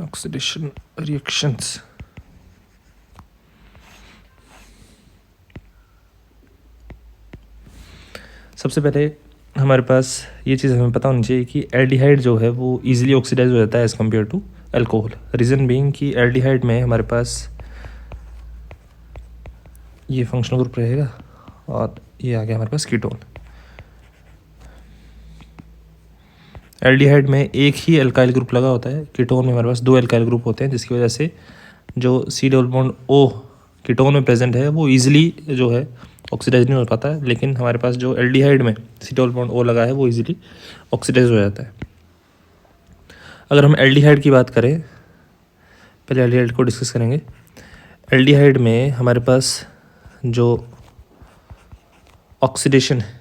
Oxidation reactions. सबसे पहले हमारे पास ये चीज़ हमें पता होनी चाहिए कि एल्डिहाइड जो है वो इजीली ऑक्सीडाइज हो जाता है as compare to alcohol. Reason being कि एल्डिहाइड में हमारे पास ये फंक्शनल ग्रुप रहेगा और ये आ गया हमारे पास कीटोन. एल्डिहाइड में एक ही अल्काइल ग्रुप लगा होता है, कीटोन में हमारे पास 2 अल्काइल ग्रुप होते हैं, जिसकी वजह से जो C double bond O ketone में प्रेजेंट है वो ईजिली जो है ऑक्सीडाइज नहीं हो पाता है, लेकिन हमारे पास जो एल्डिहाइड में C डबल बॉन्ड O लगा है वो ईजिली ऑक्सीडाइज हो जाता है. अगर हम एल्डिहाइड की बात करें, पहले एल्डिहाइड को डिस्कस करेंगे. एल्डिहाइड में हमारे पास जो ऑक्सीडेशन है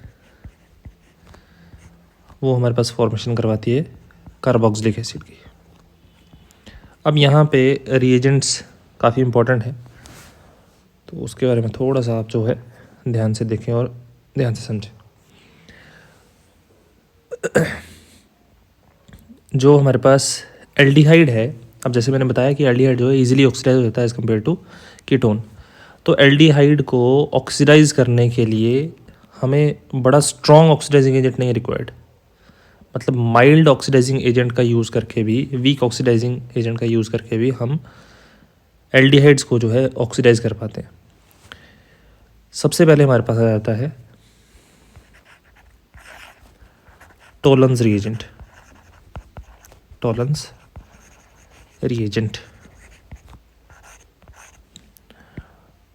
वो हमारे पास फॉर्मेशन करवाती है कार्बोक्सिलिक एसिड की. अब यहाँ पे रिएजेंट्स काफ़ी इम्पोर्टेंट है, तो उसके बारे में थोड़ा सा आप जो है ध्यान से देखें और ध्यान से समझें. जो हमारे पास एल्डिहाइड है, अब जैसे मैंने बताया कि एल्डिहाइड जो है इजीली ऑक्सीडाइज हो जाता है एज़ कम्पेयर टू कीटोन. तो एल्डिहाइड को ऑक्सीडाइज करने के लिए हमें बड़ा स्ट्रॉन्ग ऑक्सीडाइजिंग एजेंट नहीं रिक्वायर्ड, मतलब माइल्ड ऑक्सीडाइजिंग एजेंट का यूज़ करके भी, वीक ऑक्सीडाइजिंग एजेंट का यूज़ करके भी हम एल्डिहाइड्स को जो है ऑक्सीडाइज कर पाते हैं. सबसे पहले हमारे पास आ जाता है Tollens reagent. Tollens reagent.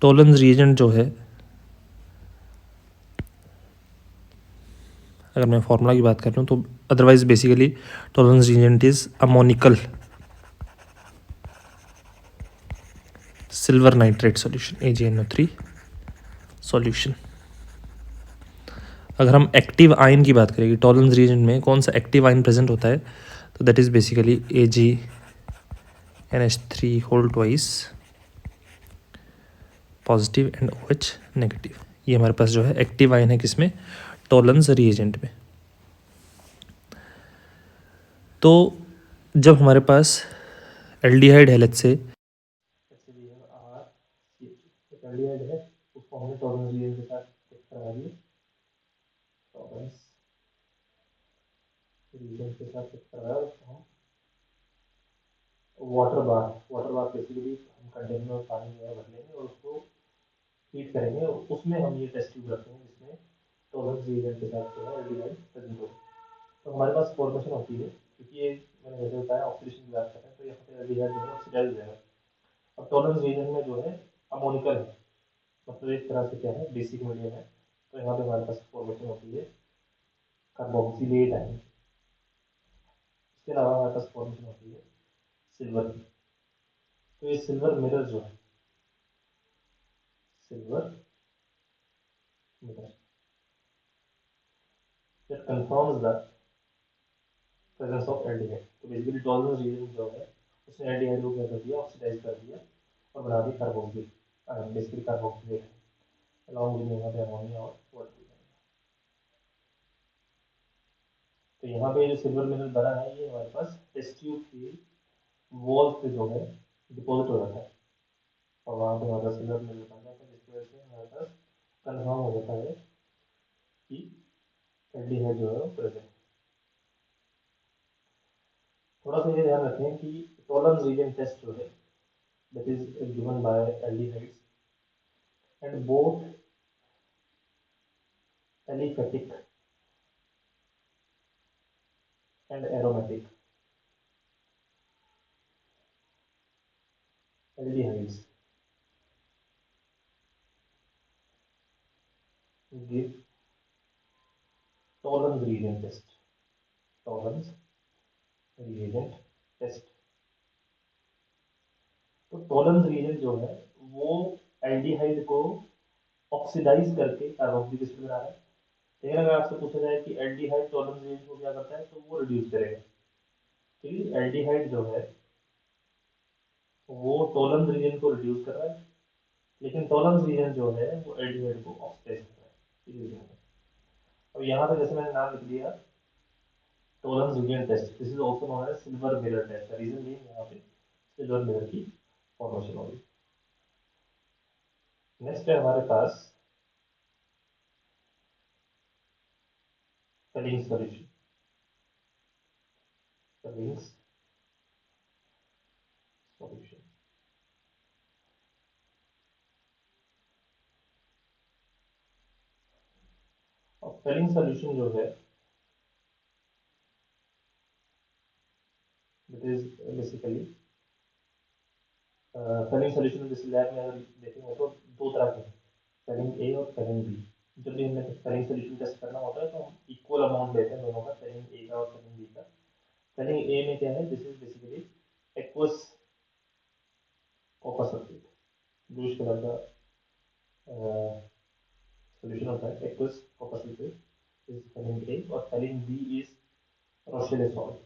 Tollens reagent जो है, अगर मैं फॉर्मूला की बात कर रहा हूँ तो otherwise basically Tollens reagent is ammoniacal silver nitrate solution, AgNO3 solution. अगर हम एक्टिव आयन की बात करें, टोलेंस रिएजेंट में कौन सा एक्टिव आयन प्रेजेंट होता है, तो that is basically AgNH3 whole twice positive and OH negative. ये हमारे पास जो है एक्टिव आयन है किसमें, टोलेंस रिएजेंट में। तो जब हमारे पास एल्डिहाइड है, लेट्स से एल्डिहाइड है, उसको हमने टोलेंस रिएजेंट के साथ करा दिया, टोलेंस रिएजेंट के साथ कराया, उसको हम वाटर बार बेसिकली हम कंटेनर में पानी जो है भर लेंगे और उसको हीट करेंगे, उसमें हम ये टेस्ट ट्यूब रखेंगे जिसमें टोलेंस रिएजेंट के साथ जो है एल्डिहाइड प्रेजेंट हो। तो हमारे पास फॉर्मेशन होती है, क्योंकि ये मैंने जैसे बताया ऑक्सीडेशन की बात कर रहे हैं, तो यहाँ पे एल्डिहाइड जो है ऑक्सीडाइज हो जाएगा। अब टोलेंस रिएजेंट में जो है अमोनिकल है, मतलब एक तरह से क्या है, बेसिक मीडियम है। तो यहाँ पे हमारे पास फॉर्मेशन होती है कार्बोक्सिलेट आयन। इसके अलावा हमारे पास फॉर्मेशन होती है सिल्वर की। तो ये सिल्वर मिरर जो है, silver mirror that confirms the presence of aldehyde। तो बेसिकली टॉलरेंस रीजन जो है उसने एल्डिहाइड को क्या कर दिया, ऑक्सीडाइज कर दिया और बना दी carboxylate ion, basically carboxylate along with यहाँ पे अमोनिया और वाटर। तो यहाँ पे जो सिल्वर मिनरल बना है ये हमारे पास टेस्ट ट्यूब की वॉल पे जो है डिपॉजिट हो जाता है और वहाँ पे हमारा सिल्वर मिनरल बन जाता है, जिसकी वजह से हमारे पास कन्फर्म हो जाता है कि एल्डिहाइड जो है वो प्रेजेंट। थोड़ा सा ये ध्यान रखें कि टॉलरेंस रीजन टेस्ट जो है that is given by aldehydes and both aliphatic and aromatic aldehydes give tolerance reagent test, tolerance reagent test। तो टॉलरेंस रीजन जो है वो एल्डिहाइड को ऑक्सीडाइज करके कार्बोक्सिलिक एसिड बना रहा है। लेकिन अगर आपसे पूछा जाए कि एल्डिहाइड टॉलरेंस रीजन को क्या करता है, तो वो रिड्यूस करेगा। क्योंकि एल्डिहाइड जो है वो टॉलरेंस रीजन को रिड्यूस कर रहा है, लेकिन टॉलरेंस रीजन जो है वो एल्डिहाइड को ऑक्सीडाइज कर रहा है। अब यहाँ पे जैसे मैंने नाम लिख दिया Tollens reagent test, this is also known as silver mirror test. Reason being यहाँ पे सिल्वर मिरर की फॉर्मेशन होगी। नेक्स्ट है हमारे पास Felling's solution, Felling's solution। अब Felling's solution जो है that is basically Felling's solution जैसे लैब में अगर देखेंगे तो दो तरह के, Felling A और Felling B। जब भी हमें Felling solution टेस्ट करना होता है तो हम इक्वल अमाउंट लेते हैं दोनों का, Felling A का और Felling B का। Felling A में क्या है, this is basically aqueous copper sulphate, bluish colour का सोल्यूशन होता है aqueous copper sulphate is Felling A, और Felling B is Rochelle salt.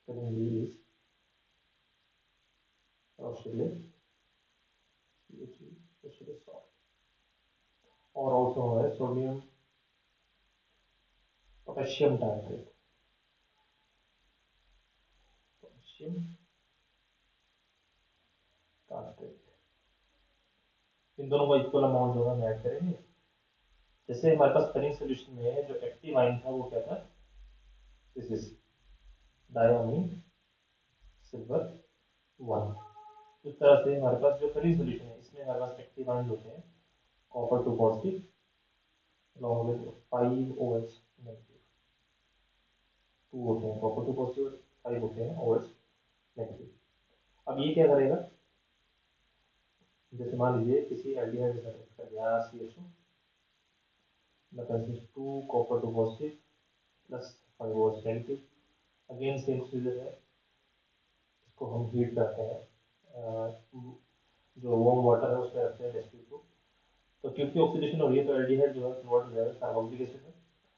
Felling B is Rochelle salt, और also है sodium potassium tartrate, potassium tartrate. इन दोनों का equal amount जो है हम ऐड करेंगे। जैसे हमारे पास Felling's सॉल्यूशन में जो एक्टिव आयन था वो क्या था, दिस इज डायमीन सिल्वर 1। इस तरह से हमारे पास जो Felling's सॉल्यूशन है इसमें हमारे पास एक्टिव आयन होते हैं copper 2 positive along with 5 OH negative, 2 होते हैं कॉपर 2 पॉजिटिव, 5 होते हैं OH नेगेटिव। अब ये क्या करेगा, जैसे मान लीजिए किसी एल्डिहाइड के साथ रिएक्ट कर दिया CH2 मतलब 2 copper 2 positive plus 5 OH negative. Again same procedure है, इसको हम हीट करते हैं, जो वार्म वाटर है उसमें रखते हैं टेस्ट ट्यूब को। तो क्योंकि ऑक्सीडेशन हो रही है तो एल्डिहाइड जो है कन्वर्ट हो जाएगा कार्बोक्सिलिक एसिड में।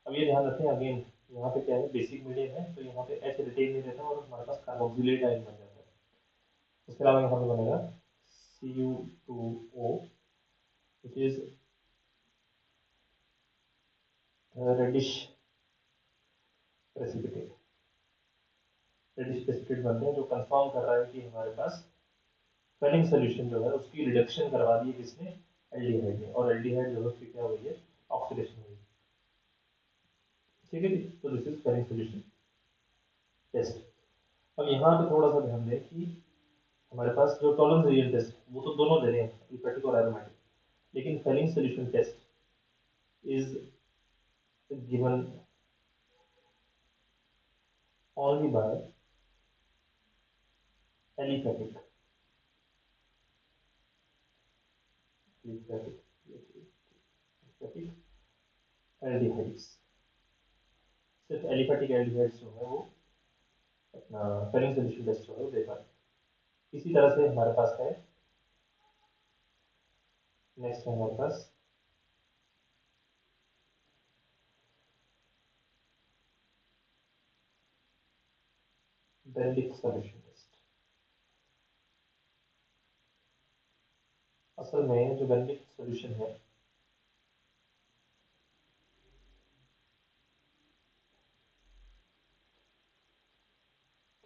अब ये ध्यान रखें अगेन यहाँ पे क्या है, बेसिक मीडियम है तो यहाँ पे H रिटेन नहीं रहता और हमारे पास कार्बोक्सिलेट आयन बन जाता है। उसके अलावा यहाँ पे बनेगा Cu2O, which is reddish precipitate. Reddish precipitate बनते हैं, जो कंफर्म कर रहा है कि हमारे पास फेलिंग सोल्यूशन जो है उसकी रिडक्शन करवा दी है किसने, एल्डिहाइड ने, और एल्डिहाइड जो है उसकी क्या हुई है, ऑक्सीडेशन हुई। ठीक है जी, तो this is Fehling solution test. अब यहाँ पे थोड़ा सा ध्यान दें कि हमारे पास जो टॉलरेंस रीजन टेस्ट वो तो दोनों दे रहे हैं, एलिफैटिक और एरोमेटिक, लेकिन Fehling solution test is given only by aliphatic aldehydes। सिर्फ एलिफेटिक एल्डिहाइड्स जो है वो अपना फेलिंग सोल्यूशन टेस्ट जो है वो दे पाए। इसी तरह से हमारे पास है, नेक्स्ट है हमारे पास बेनेडिक्ट सोल्यूशन टेस्ट। असल में जो बेनेडिक्ट सोल्यूशन है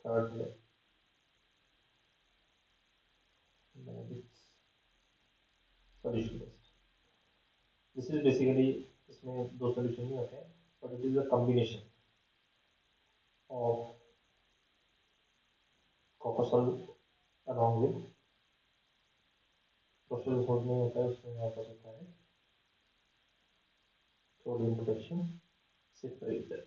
थर्ड है Benedict solution test. This is basically, इसमें दो सोल्यूशन नहीं होते हैं, but it is a combination of copper salt along with social salt नहीं होता है, उसमें हमारे पास होता है sodium potassium separator,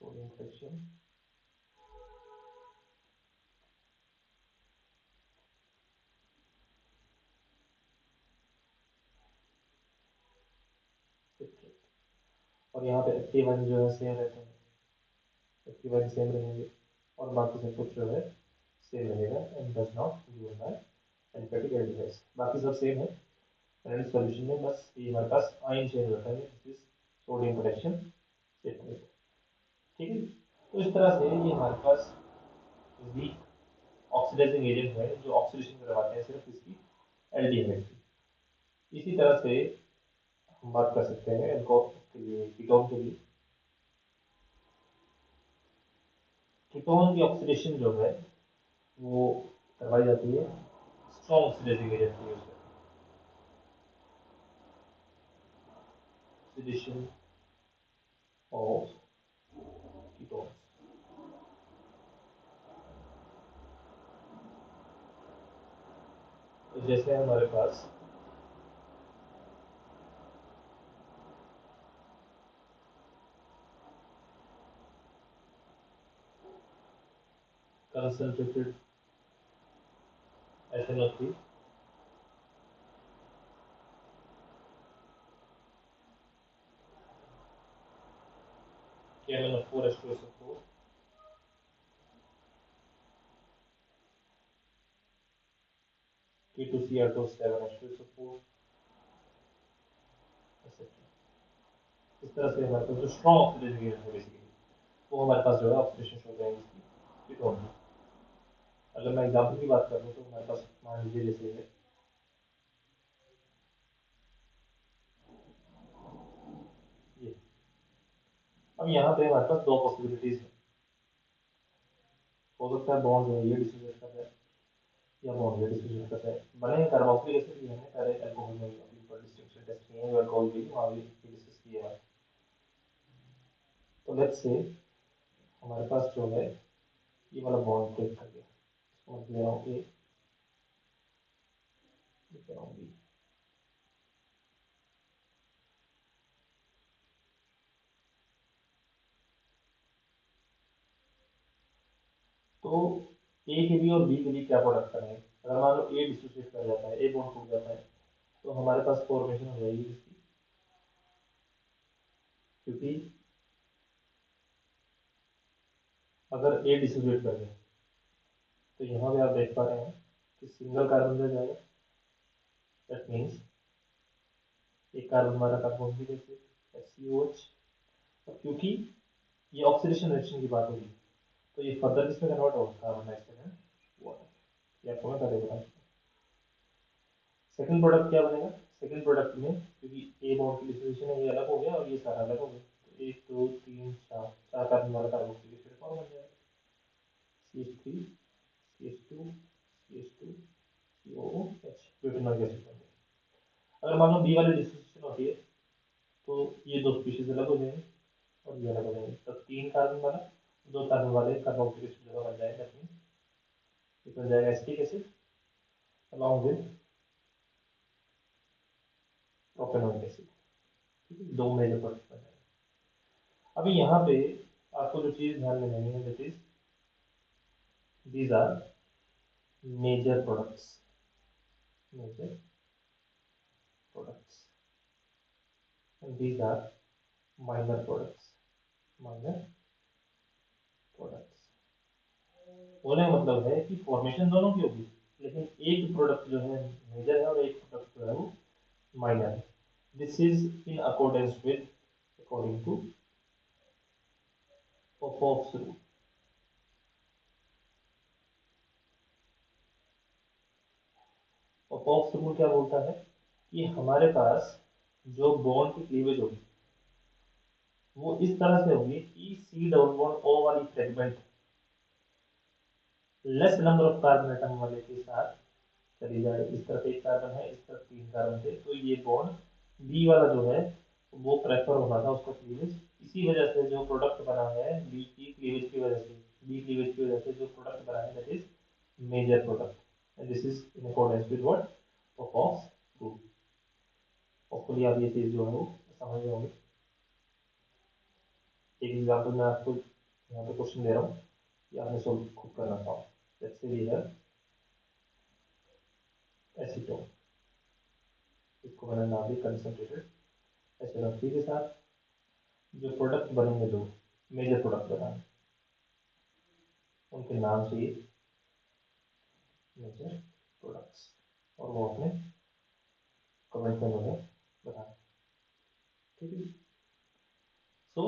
sodium potassium separate. और यहाँ पे एक्टिव आयन जो है सेम रहते हैं, एक्टिव आयन सेम रहेंगे, और बाकी सब कुछ जो है सेम रहेगा, and does not given by aliphatic aldehydes. बाकी सब सेम है एनालिटिक सॉल्यूशन में, बस ये हमारे पास आयन चेंज होता है, this is sodium potassium separate. ठीक है, तो इस तरह से ये हमारे पास वीक ऑक्सीडाइजिंग एजेंट है जो ऑक्सीडेशन करवाते हैं सिर्फ इसकी एल्डिहाइड की। इसी तरह से हम बात कर सकते हैं अल्कोहल के लिए, कीटोन के लिए। कीटोन की ऑक्सीडेशन जो है वो करवाई जाती है स्ट्रॉन्ग ऑक्सीडाइजिंग एजेंट की यूज करके, ऑक्सीडेशन ऑफ कीटोन्स। तो जैसे हमारे पास concentrated SNO3 KMnO4 H2SO4 K2Cr7 H2SO4 etc। इस तरह से हमारे पास जो स्ट्रॉन्ग ऑक्सीडाइजिंग एजेंट है बेसिकली वो हमारे पास जो है ऑक्सीडेशन हो जाएगी इसकी कीटोन में। अगर मैं एग्जाम्पल की बात करूँ तो हमारे पास मान लीजिए जैसे है ये, अब यहाँ पे हमारे पास दो पॉसिबिलिटीज है, हो सकता है बॉन्ड जो है ये डिसोसिएट कर रहा है या बॉन्ड ये डिसोसिएट कर रहा है। बने कार्बोक्सिलिक एसिड भी हमने पहले अल्कोहल में ऊपर डिस्टिंक्शन टेस्ट किए हैं, अल्कोहल भी वहाँ भी डिस्कस किया है। तो लेट्स से हमारे पास जो है ये वाला बॉन्ड ब्रेक कर गया, इसको मैं ले रहा हूँ ए, लिख रहा हूँ बी। तो ए के बी और बी के बी क्या प्रोडक्ट करेंगे, अगर मान लो ए डिसोसिएट कर जाता है, ए बॉन्ड टूट जाता है, तो हमारे पास फॉर्मेशन हो जाएगी इसकी, क्योंकि अगर ए डिसोसिएट कर गया तो यहाँ पे आप देख पा रहे हैं कि सिंगल कार्बन रह जाएगा, दैट मीन्स एक कार्बन हमारा कार्बन भी देखिए HCOH। और क्योंकि ये ऑक्सीडेशन रिएक्शन की बात होगी तो ये फर्दर किसमें कन्वर्ट होगा, कार्बन डाइऑक्साइड में वाटर। ये आपको मैं पहले बताऊँ। सेकंड प्रोडक्ट क्या बनेगा, सेकंड प्रोडक्ट में क्योंकि ए बॉन्ड की डिसोसिएशन है ये अलग हो गया और ये सारा अलग हो गया, तो 1 2 3 4 कार्बन वाला कार्बोक्सिलिक एसिड कौन बन जाएगा, CH3 CH2 CH2 COOH ब्यूटेनॉइक acid बन जाएगा। अगर मान लो बी वाली डिसोसिएशन होती है तो ये दो स्पीशीज अलग हो जाएंगे और ये अलग हो जाएंगे, तो 3 कार्बन वाला 2 कार्बन वाले कार्बोक्सिलिक एसिड जगह बन जाएगा, ये बन जाएगा acetic acid along with propanoic acid, ठीक है, 2 मेजर प्रोडक्ट बन जाएगा। अभी यहाँ पे आपको जो चीज ध्यान में लेनी है that is these are major products, major products, and these are minor products, minor products। बोलने का मतलब है कि फॉर्मेशन दोनों की होगी लेकिन एक प्रोडक्ट जो है मेजर है और एक प्रोडक्ट जो है वो माइनर है। This is in accordance with according to Popoff's rule. Popoff's rule क्या बोलता है कि हमारे पास जो बॉन्ड की क्लीवेज होगी वो इस तरह से होगी कि सी डबल बॉन्ड ओ वाली fragment less number of carbon atom वाले के साथ चली जाए। इस तरफ 1 कार्बन है, इस तरफ 3 कार्बन थे, तो ये बॉन्ड बी वाला जो है वो प्रेफर होना था उसका क्लीवेज। इसी वजह से जो प्रोडक्ट बना है बी की क्लीवेज की वजह से, बी क्लीवेज की वजह से जो प्रोडक्ट बना है that is major product, and this is in accordance with what Popoff's rule. Hopefully आप ये चीज जो है वो समझ गए होंगे। एक एग्जांपल मैं आपको यहाँ पे क्वेश्चन दे रहा हूँ कि आपने सोल्व खुद करना था। Let's say we have acetone, इसको मैंने नाम दिया कंसंट्रेटेड एसिडोन के साथ जो प्रोडक्ट बनेंगे, दो मेजर प्रोडक्ट बनाए उनके नाम से ये मेजर प्रोडक्ट्स, और वो अपने कमेंट में मुझे बताएं, ठीक है। So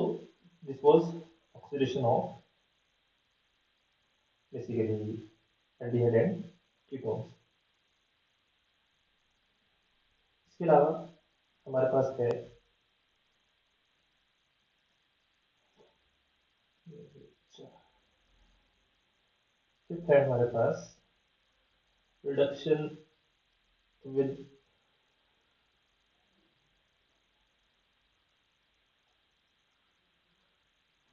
this was oxidation of basically aldehyde and ketones. इसके अलावा हमारे पास है फिफ्थ है हमारे पास reduction with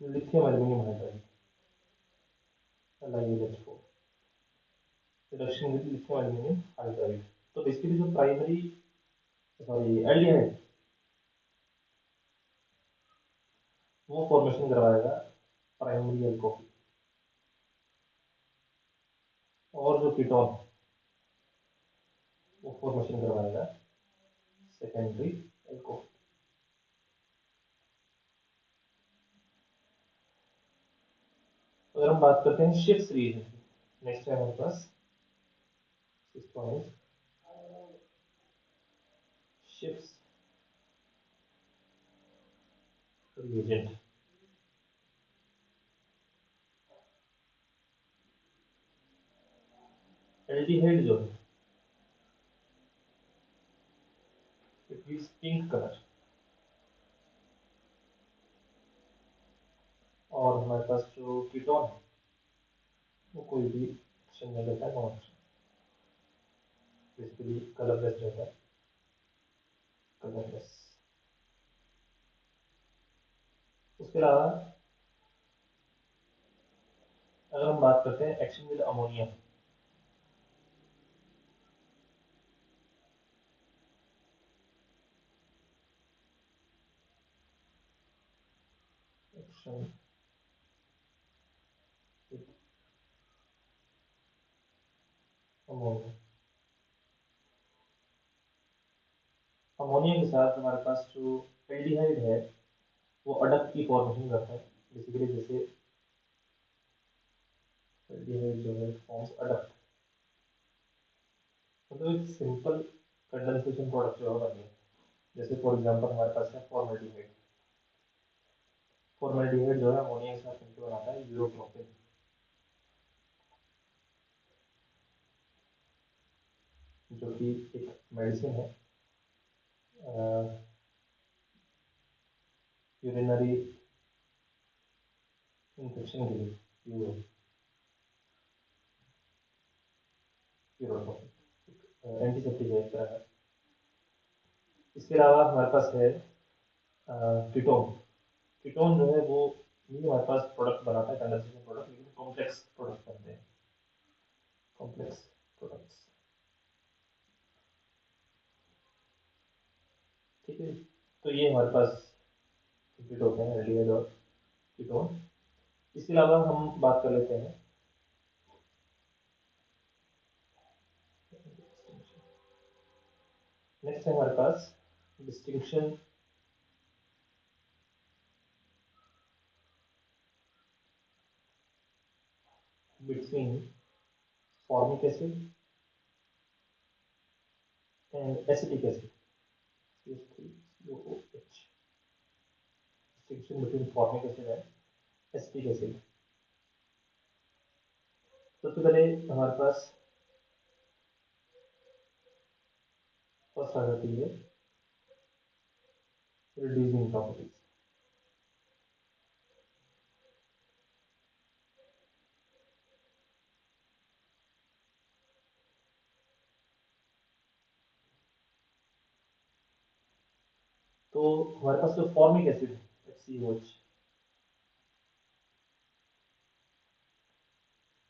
lithium aluminium hydride, LiAH4, reduction with lithium aluminium hydride. तो बेसिकली जो प्राइमरी सॉरी एल्डिहाइड वो फॉर्मेशन करवाएगा प्राइमरी अल्कोहल, और जो कीटोन वो फॉर्मेशन करवाएगा सेकेंडरी अल्कोहल। अगर हम बात करते हैं शिफ्ट रिएजेंट की, नेक्स्ट है हमारे पास सिक्स पॉइंट शिफ्ट रिएजेंट। एल्डिहाइड जो है इट गिव्स पिंक कलर, और हमारे पास जो कीटोन है वो कोई भी एक्शन नहीं लेता है, नो एक्शन, बेसिकली कलरलेस रहता है, कलरलेस। उसके अलावा अगर हम बात करते हैं action with ammonia, action with ammonia, ammonia के साथ हमारे पास जो एल्डिहाइड है वो अडक की फॉर्मेशन करता है, बेसिकली जैसे एल्डिहाइड जो है फॉर्म्स अडक, मतलब एक सिंपल कंडेंसेशन प्रोडक्ट जो है, जैसे फॉर एग्जांपल हमारे पास है फॉर्मेल्डिहाइड, फॉर्मेल्डिहाइड जो है अमोनिया के साथ मिलकर बनाता है यूरोट्रोपिन। जो कि एक मेडिसिन है यूरिनरी इन्फेक्शन के लिए एंटीसेप्टिक है एक तरह का। इसके अलावा हमारे पास है कीटोन। कीटोन जो है वो नहीं हमारे पास प्रोडक्ट बनाता है कंडेंसेशन प्रोडक्ट, लेकिन कॉम्प्लेक्स प्रोडक्ट बनते हैं, कॉम्प्लेक्स प्रोडक्ट्स। ठीक है, तो ये हमारे पास कंप्लीट होते हैं एल्डिहाइड और कीटोन। इसके अलावा हम बात कर लेते हैं नेक्स्ट है हमारे पास distinction between formic acid and acetic acid CH3COOH। Distinction between formic acid and acetic acid. सबसे पहले हमारे पास फर्स्ट आ जाती है रिड्यूसिंग प्रॉपर्टीज। तो हमारे पास जो फॉर्मिक एसिड है FCOH,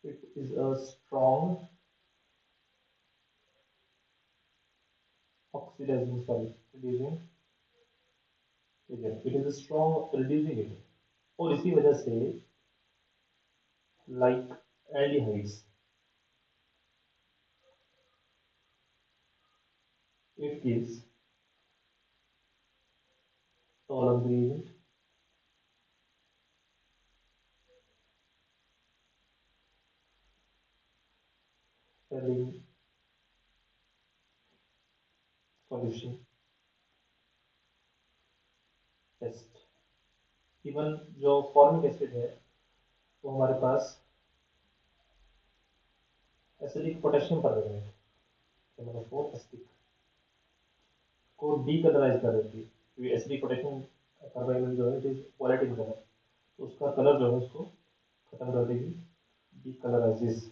it is a strong oxidizing, sorry, reducing agent, it is a strong reducing agent। और इसी वजह से like aldehydes it gives tolerance agent, selling solution test। Even जो फॉर्मिक एसिड है वो हमारे पास एसिडिक पोटेशियम पर रहेगा, एसिडिक को डीकलराइज कर देती है, क्योंकि एसिडिक पोटेशियम कार्बोनेट जो है इट इज वोलेटिल कलर, तो उसका कलर जो है उसको खत्म कर देगी, डीकलराइजेस।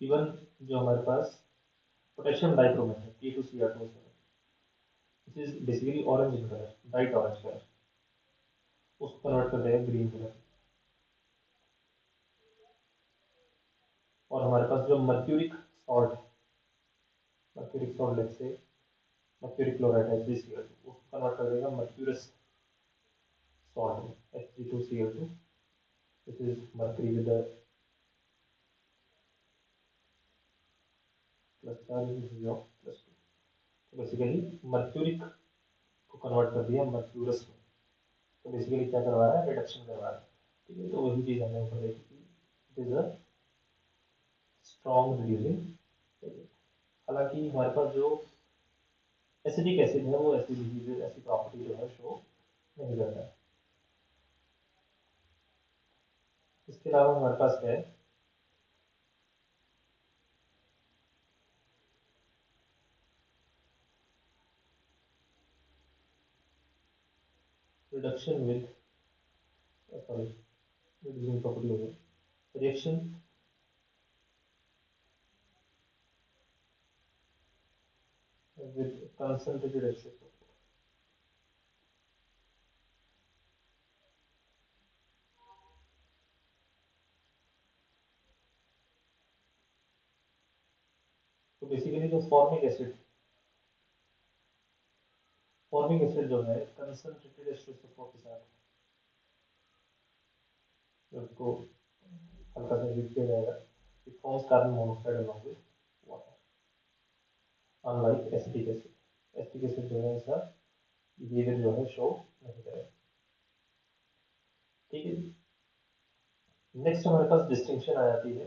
इवन जो हमारे पास पोटेशियम डाइक्रोमेट है K2Cr2, this is basically orange in colour, bright orange colour, उसको कन्वर्ट कर देगा ग्रीन कलर। और हमारे पास जो मर्क्यूरिक सॉल्ट है, मर्क्यूरिक सॉल्ट लेट से मर्क्यूरिक क्लोराइड है HgCl2, उसको कन्वर्ट कर देगा mercurous salt Hg2Cl2, this is mercury with plus charge plus 2। तो बेसिकली मर्क्यूरिक को कन्वर्ट कर दिया मर्क्यूरस में, तो बेसिकली क्या करवा रहा है, रिडक्शन करवा रहा है। ठीक है, तो वही चीज हमने ऊपर देखी थी, it is a strong reducing. हालांकि हमारे पास जो एसिडिक एसिड है वो ऐसी प्रॉपर्टी जो है शो नहीं करता है। इसके अलावा हमारे पास है reduction with, sorry reducing property हो गई, रिएक्शन with concentrated H2SO4। तो बेसिकली जो फॉर्मिक एसिड जो है कंसंट्रेटेड H2SO4 के साथ जब उसको हल्का सा हीट किया जाएगा, it forms carbon monoxide along with water, unlike acetic acid. Acetic acid जो है ऐसा बिहेवियर जो है शो नहीं करेगा। ठीक है, नेक्स्ट हमारे पास डिस्टिंक्शन आ जाती है,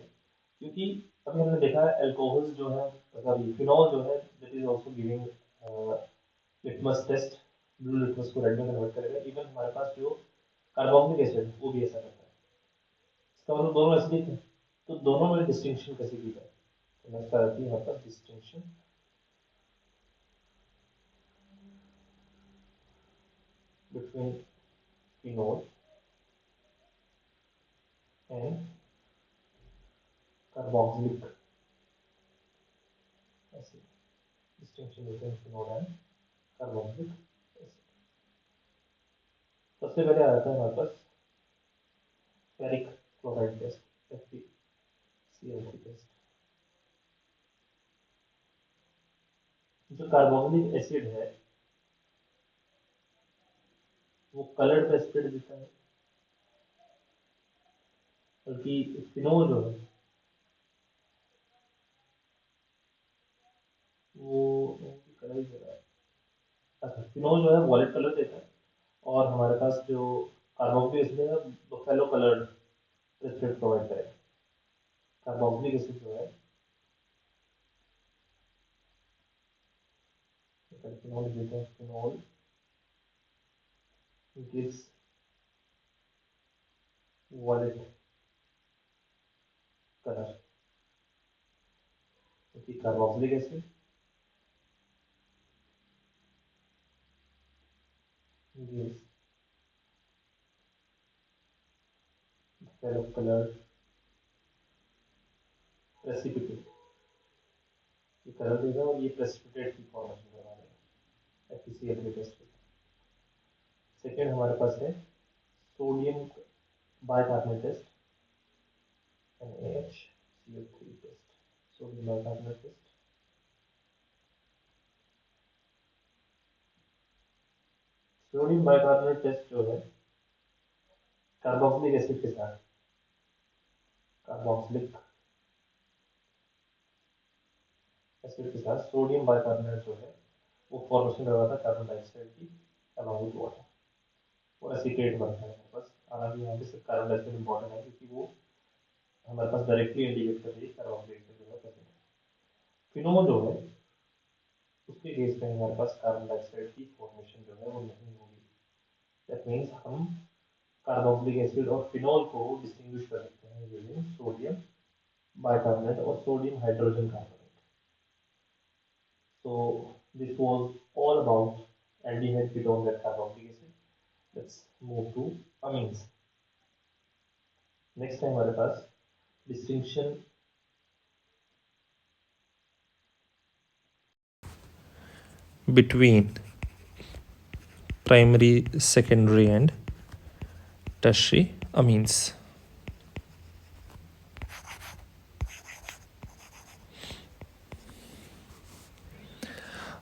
क्योंकि अभी हमने देखा है अल्कोहल्स जो है, सॉरी फिनॉल जो है that is also giving litmus test, blue litmus को रेड में कन्वर्ट करेगा। इवन हमारे पास जो कार्बोक्सिलिक एसिड वो भी ऐसा करता है। इसका मतलब दोनों एसिडिक है, तो दोनों में डिस्टिंक्शन कैसे की जाए, नेक्स्ट आ जाती है यहाँ पर distinction between phenol and carboxylic acid. Distinction between phenol and carboxylic acid. सबसे पहले आ जाता है हमारे पास ferric chloride test, FeCl3 test. जो कार्बोक्सिलिक एसिड है वो कलर्ड प्रेसिपिटेट देता है, बल्कि फिनोल जो है वो कलर ही दे रहा है। अच्छा, फिनोल जो है वॉलेट कलर देता है, और हमारे पास जो कार्बोक्सिलिक एसिड है वो फेलो कलर्ड प्रेसिपिटेट प्रोवाइड करेगा। कार्बोक्सिलिक एसिड जो है फिनोल देते हैं, फिनोल gives violet color, क्योंकि carboxylic acid gives yellow color precipitate, ये कलर देगा और ये प्रेसिपिटेट की फॉर्मेशन करवा देगा FeCl3 टेस्ट। सेकेंड हमारे पास है sodium bicarbonate test, NaHCl3 test. Sodium bicarbonate test, sodium bicarbonate test जो है कार्बोक्सिलिक एसिड के साथ, कार्बोक्सिलिक एसिड के साथ सोडियम बाइकार्बोनेट जो है वो फॉर्मेशन करवाता है कार्बन डाइऑक्साइड की अलॉन्ग विद वाटर, और एसीटेट बनता है हमारे पास। हालांकि यहाँ पे सिर्फ कार्बन डाइऑक्साइड इंपॉर्टेंट है, क्योंकि वो हमारे पास डायरेक्टली इंडिकेट कर रही है कार्बोक्सिलिक एसिड जो है प्रेजेंट है। फिनोल जो है उसके केस में हमारे पास कार्बन डाइऑक्साइड की फॉर्मेशन जो है वो नहीं होगी। दैट मीन्स हम कार्बोक्सिलिक एसिड और फिनोल को डिस्टिंग्विश कर सकते हैं यूजिंग सोडियम बाइकार्बोनेट और sodium hydrogen carbonate. So this was all about aldehyde ketone and carboxylic acid. Let's move to amines. Next है हमारे पास distinction between primary, secondary, and tertiary amines.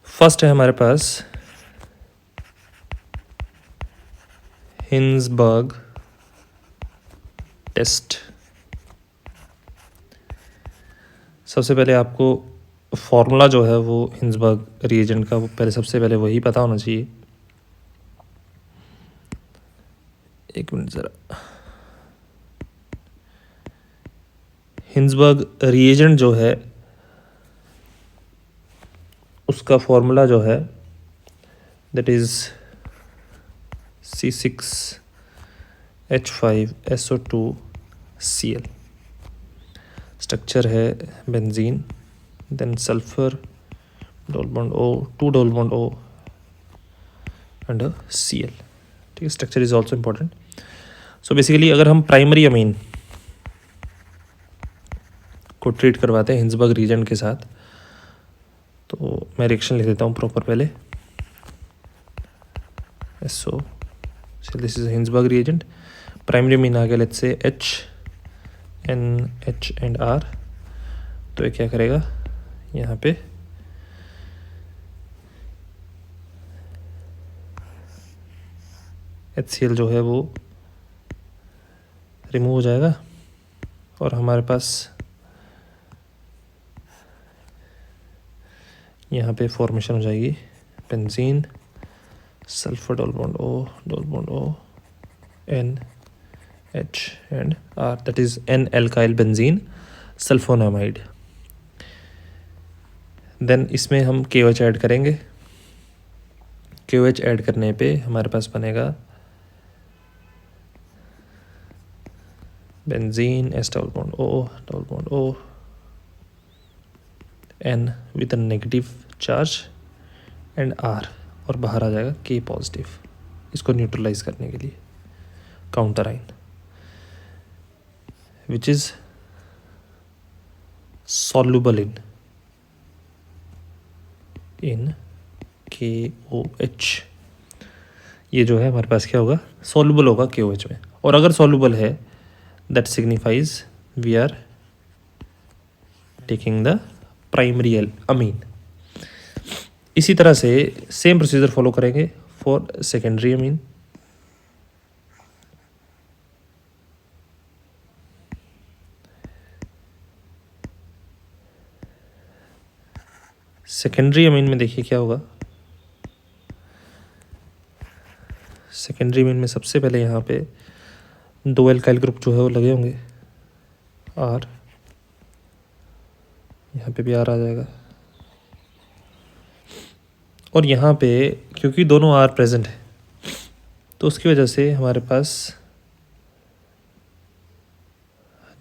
First है हमारे पास हिंसबर्ग टेस्ट। सबसे पहले आपको formula जो है वो हिंसबर्ग रिएजेंट का वो पहले सबसे पहले वही पता होना चाहिए। एक मिनट ज़रा। हिंसबर्ग रिएजेंट जो है उसका फॉर्मूला जो है दैट इज़ C6H5SO2Cl। स्ट्रक्चर है benzene, then sulphur, double bond O, 2 double bond O and Cl। ठीक है, structure is also important. So basically अगर हम प्राइमरी अमीन को ट्रीट करवाते हैं हिंसबर्ग रिएजेंट के साथ, तो मैं रिएक्शन लिख देता हूँ प्रॉपर पहले। SO, so this is a Hinsberg reagent. Primary amine आ गया let's say H, N, H and R। तो ये क्या करेगा, यहाँ पे HCl जो है वो रिमूव हो जाएगा, और हमारे पास यहाँ पे फॉर्मेशन हो जाएगी benzene, sulphur double bond O, N, H and R, that is N alkyl benzene sulphonamide. Then इसमें हम KOH ऐड करेंगे। KOH ऐड करने पे हमारे पास बनेगा benzene, S double bond O, N with a negative charge and R, और बाहर आ जाएगा K पॉजिटिव, इसको न्यूट्रलाइज करने के लिए काउंटर आइन, which is soluble in KOH। ये जो है हमारे पास क्या होगा, सॉल्युबल होगा KOH में, और अगर सॉल्युबल है that signifies we are taking the primary amine. इसी तरह से सेम प्रोसीजर फॉलो करेंगे for secondary amine. Secondary amine में देखिए क्या होगा, सेकेंडरी अमीन में सबसे पहले यहाँ पे दो एल्काइल ग्रुप जो है वो लगे होंगे, R, यहाँ पे भी R आ जाएगा, और यहाँ पे क्योंकि दोनों R प्रेजेंट है तो उसकी वजह से हमारे पास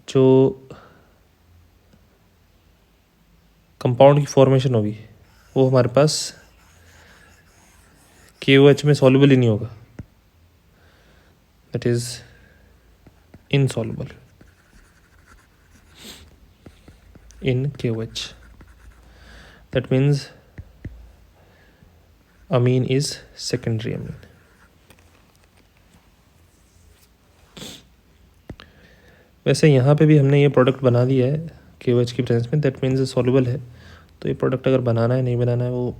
जो कंपाउंड की फॉर्मेशन होगी वो हमारे पास KOH में सॉल्युबल ही नहीं होगा, that is insoluble in KOH. That means amine is secondary amine. वैसे यहाँ पे भी हमने ये प्रोडक्ट बना दिया है KOH की प्रेजेंस में, दैट मीन्स सॉल्युबल है। तो ये प्रोडक्ट अगर बनाना है नहीं बनाना है वो,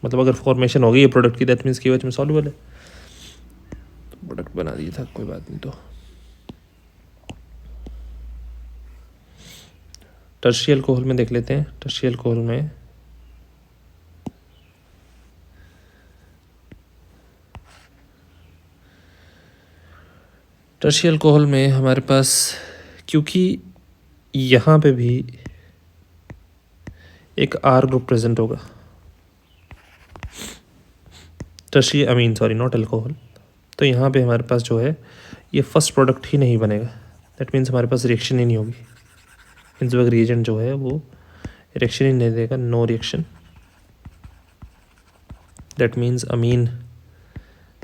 मतलब अगर फॉर्मेशन हो गई ये प्रोडक्ट की दैट मीन्स KOH में सॉल्युबल है, तो प्रोडक्ट बना दिया था, कोई बात नहीं। तो टर्शियल अल्कोहल में देख लेते हैं। टर्शियल अल्कोहल में टर्शियल अल्कोहल में हमारे पास, क्योंकि यहाँ पे भी एक R ग्रुप प्रेजेंट होगा, tertiary amine sorry not alcohol, तो यहाँ पे हमारे पास जो है ये फर्स्ट प्रोडक्ट ही नहीं बनेगा, दैट मीन्स हमारे पास रिएक्शन ही नहीं होगी। हिंसबर्ग रिएजेंट जो है वो रिएक्शन ही नहीं देगा, no reaction, that means amine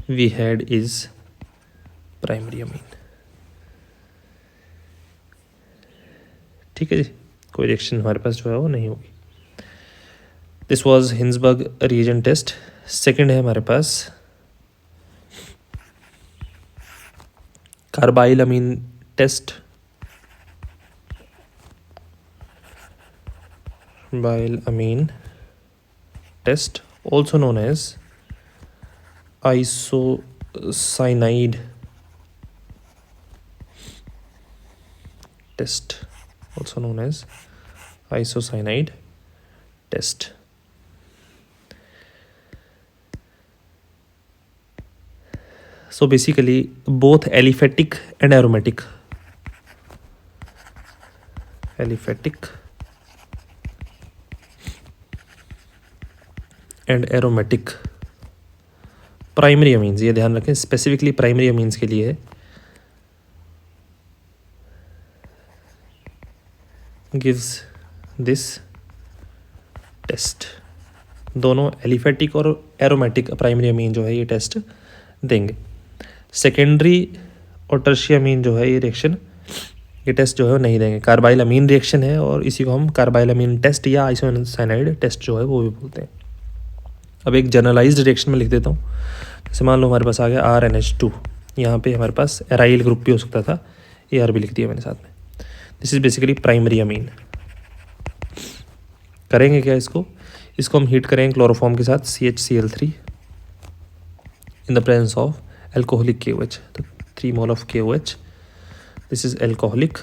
we had is primary amine. ठीक है जी, कोई रिएक्शन हमारे पास जो है वो नहीं होगी। This was Hinsberg reagent test. Second है हमारे पास carbylamine test. Carbyl-amine test, also known as isocyanide test, also known as isocyanide test. So basically both aliphatic and aromatic and aromatic primary amines, ये ध्यान रखें specifically primary amines के लिए है, gives this test. दोनों aliphatic और aromatic primary amine जो है ये टेस्ट देंगे। सेकेंडरी और टर्शियरी अमीन जो है ये रिएक्शन, ये टेस्ट जो है वो नहीं देंगे। कार्बाइल अमीन रिएक्शन है और इसी को हम कार्बाइल अमीन टेस्ट या आइसोसाइनाइड टेस्ट जो है वो भी बोलते हैं। अब एक जनरलाइज्ड रिएक्शन में लिख देता हूँ। जैसे मान लो हमारे पास आ गया RNH2, यहाँ पे हमारे पास एराइल ग्रुप भी हो सकता था, AR भी लिख दिया मैंने साथ में। This is basically primary amine. करेंगे क्या इसको हम हीट करेंगे क्लोरोफॉर्म के साथ CHCl3 in the presence of alcoholic KOH। तो 3 mole of KOH, this is alcoholic.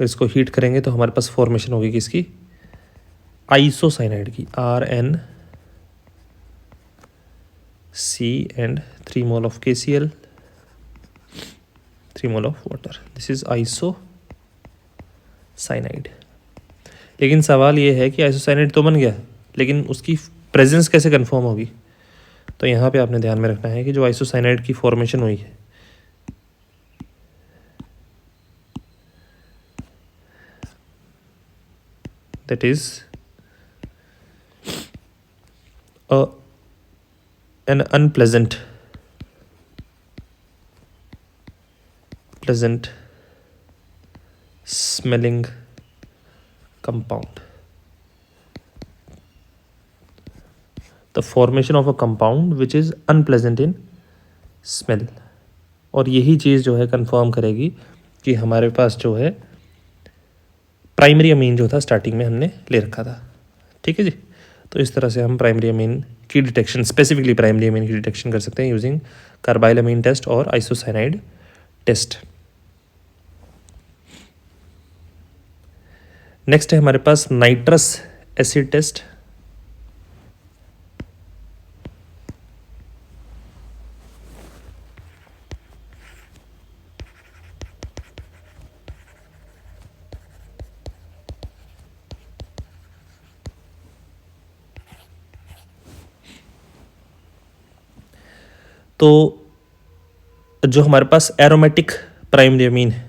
इसको हीट करेंगे तो हमारे पास फॉर्मेशन होगी किसकी, आइसोसाइनाइड की, RNC and 3 mole of KCl, 3 mole of water, this is isocyanide. लेकिन सवाल ये है कि आइसोसाइनाइड तो बन गया, लेकिन उसकी प्रेजेंस कैसे कंफर्म होगी। तो यहाँ पे आपने ध्यान में रखना है कि जो आइसोसाइनाइड की फॉर्मेशन हुई है, that is an unpleasant smelling compound. The formation of a compound which is unpleasant in smell. और यही चीज़ जो है कंफर्म करेगी कि हमारे पास जो है प्राइमरी अमीन जो था स्टार्टिंग में हमने ले रखा था। ठीक है जी। तो इस तरह से हम प्राइमरी अमीन की डिटेक्शन, स्पेसिफिकली प्राइमरी अमीन की डिटेक्शन कर सकते हैं यूजिंग कार्बाइल अमीन टेस्ट और आइसोसाइनाइड टेस्ट। नेक्स्ट है हमारे पास नाइट्रस एसिड टेस्ट। तो जो हमारे पास एरोमेटिक प्राइमरी अमीन है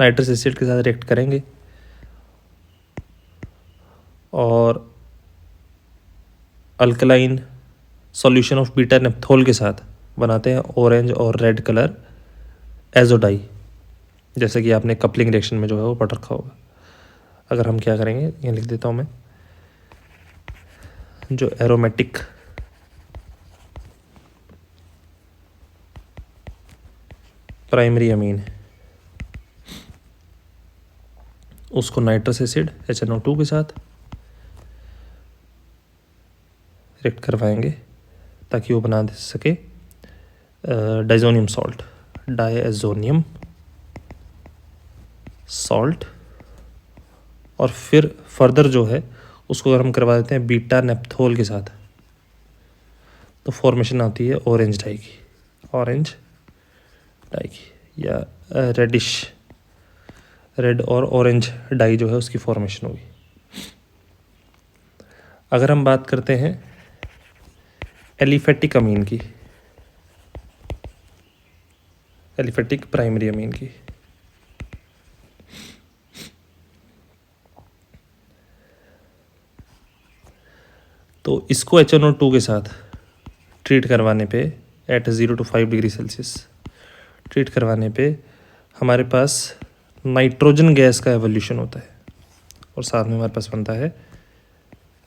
नाइट्रस एसिड के साथ रिएक्ट करेंगे और alkaline solution of beta naphthol के साथ बनाते हैं ऑरेंज और रेड कलर एजोडाई, जैसे कि आपने कपलिंग रिएक्शन में जो है वो पढ़ रखा होगा। अगर हम क्या करेंगे, ये लिख देता हूँ मैं, जो एरोमेटिक प्राइमरी अमीन है उसको नाइट्रस एसिड HNO2 के साथ रिएक्ट करवाएंगे ताकि वो बना दे सके डाइजोनियम सॉल्ट, डायजोनियम सॉल्ट। और फिर फर्दर जो है उसको अगर हम करवा देते हैं बीटा नेप्थोल के साथ तो फॉर्मेशन आती है ऑरेंज डाई की, ऑरेंज डाई की या रेडिश, रेड और ऑरेंज डाई जो है उसकी फॉर्मेशन होगी। अगर हम बात करते हैं एलिफेटिक अमीन की, एलिफेटिक प्राइमरी अमीन की, तो इसको HNO2 के साथ ट्रीट करवाने पे at 0 to 5 degree Celsius treat करवाने पे हमारे पास नाइट्रोजन गैस का एवोल्यूशन होता है और साथ में हमारे पास बनता है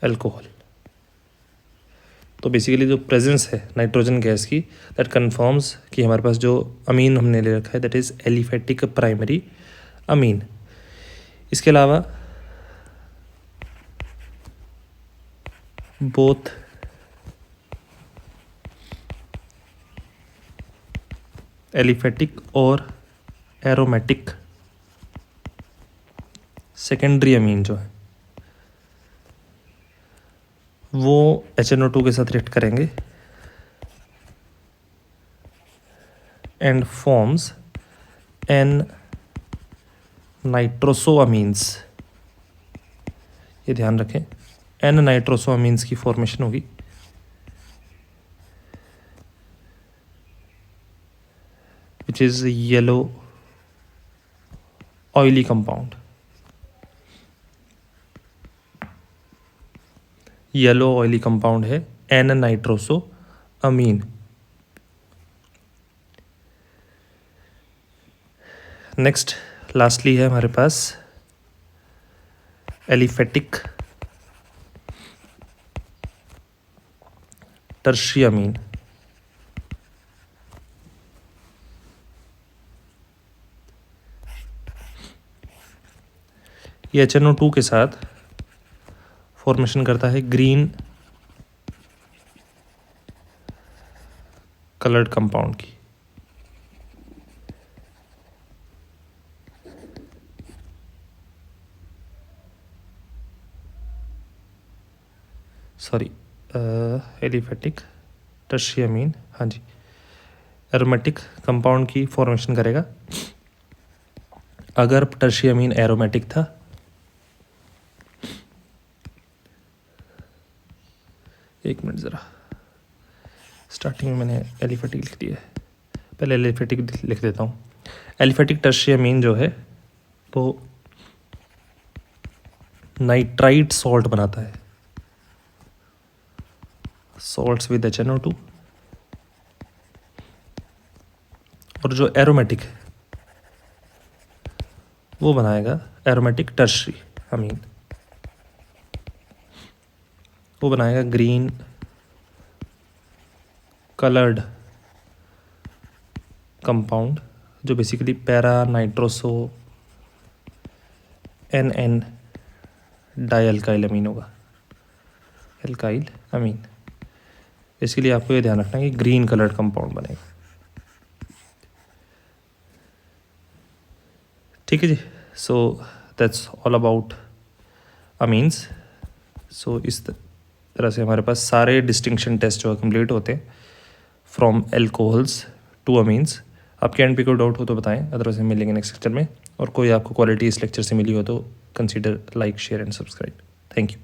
अल्कोहल। तो बेसिकली जो प्रेजेंस है नाइट्रोजन गैस की दैट कन्फर्म्स कि हमारे पास जो अमीन हमने ले रखा है that is aliphatic primary amine. इसके अलावा बोथ एलिफेटिक और एरोमेटिक सेकेंडरी अमीन जो है वो HNO2 के साथ रिएक्ट करेंगे एंड फॉर्म्स एन नाइट्रोसोअमीन्स। ये ध्यान रखें, एन नाइट्रोसोअमीन्स की फॉर्मेशन होगी which is yellow oily compound, yellow oily compound है एन नाइट्रोसो अमीन। नेक्स्ट लास्टली है हमारे पास एलिफेटिक टर्शी अमीन। ये HNO2 के साथ फॉर्मेशन करता है ग्रीन कलर्ड कंपाउंड की। सॉरी, एलिफेटिक टर्शी अमीन, हाँ जी, एरोमेटिक कंपाउंड की फॉर्मेशन करेगा। अगर टर्शी अमीन एरोमेटिक था एक मिनट ज़रा, स्टार्टिंग में मैंने एलिफेटिक लिख दिया है, पहले एलिफेटिक लिख देता हूँ। एलिफेटिक टर्शी अमीन जो है तो नाइट्राइट सॉल्ट बनाता है, सॉल्ट्स विद HNO2। और जो एरोमेटिक है वो बनाएगा एरोमेटिक टर्शरी अमीन, वो बनाएगा ग्रीन कलर्ड कंपाउंड जो बेसिकली पैरा नाइट्रोसो NN डाइअल्काइल अमीन होगा, एल्काइल अमीन। इसके लिए आपको ये ध्यान रखना है कि ग्रीन कलर्ड कंपाउंड बनेगा। ठीक है जी। So that's all about amines. So इस तरह से हमारे पास सारे डिस्टिंक्शन टेस्ट जो है कंप्लीट होते हैं फ्रॉम एल्कोहल्स टू अमीन्स। आपके एंड पे कोई डाउट हो तो बताएं, अदरवाइज हम मिलेंगे नेक्स्ट लेक्चर में। और कोई आपको क्वालिटी इस लेक्चर से मिली हो तो consider like share and subscribe. Thank you.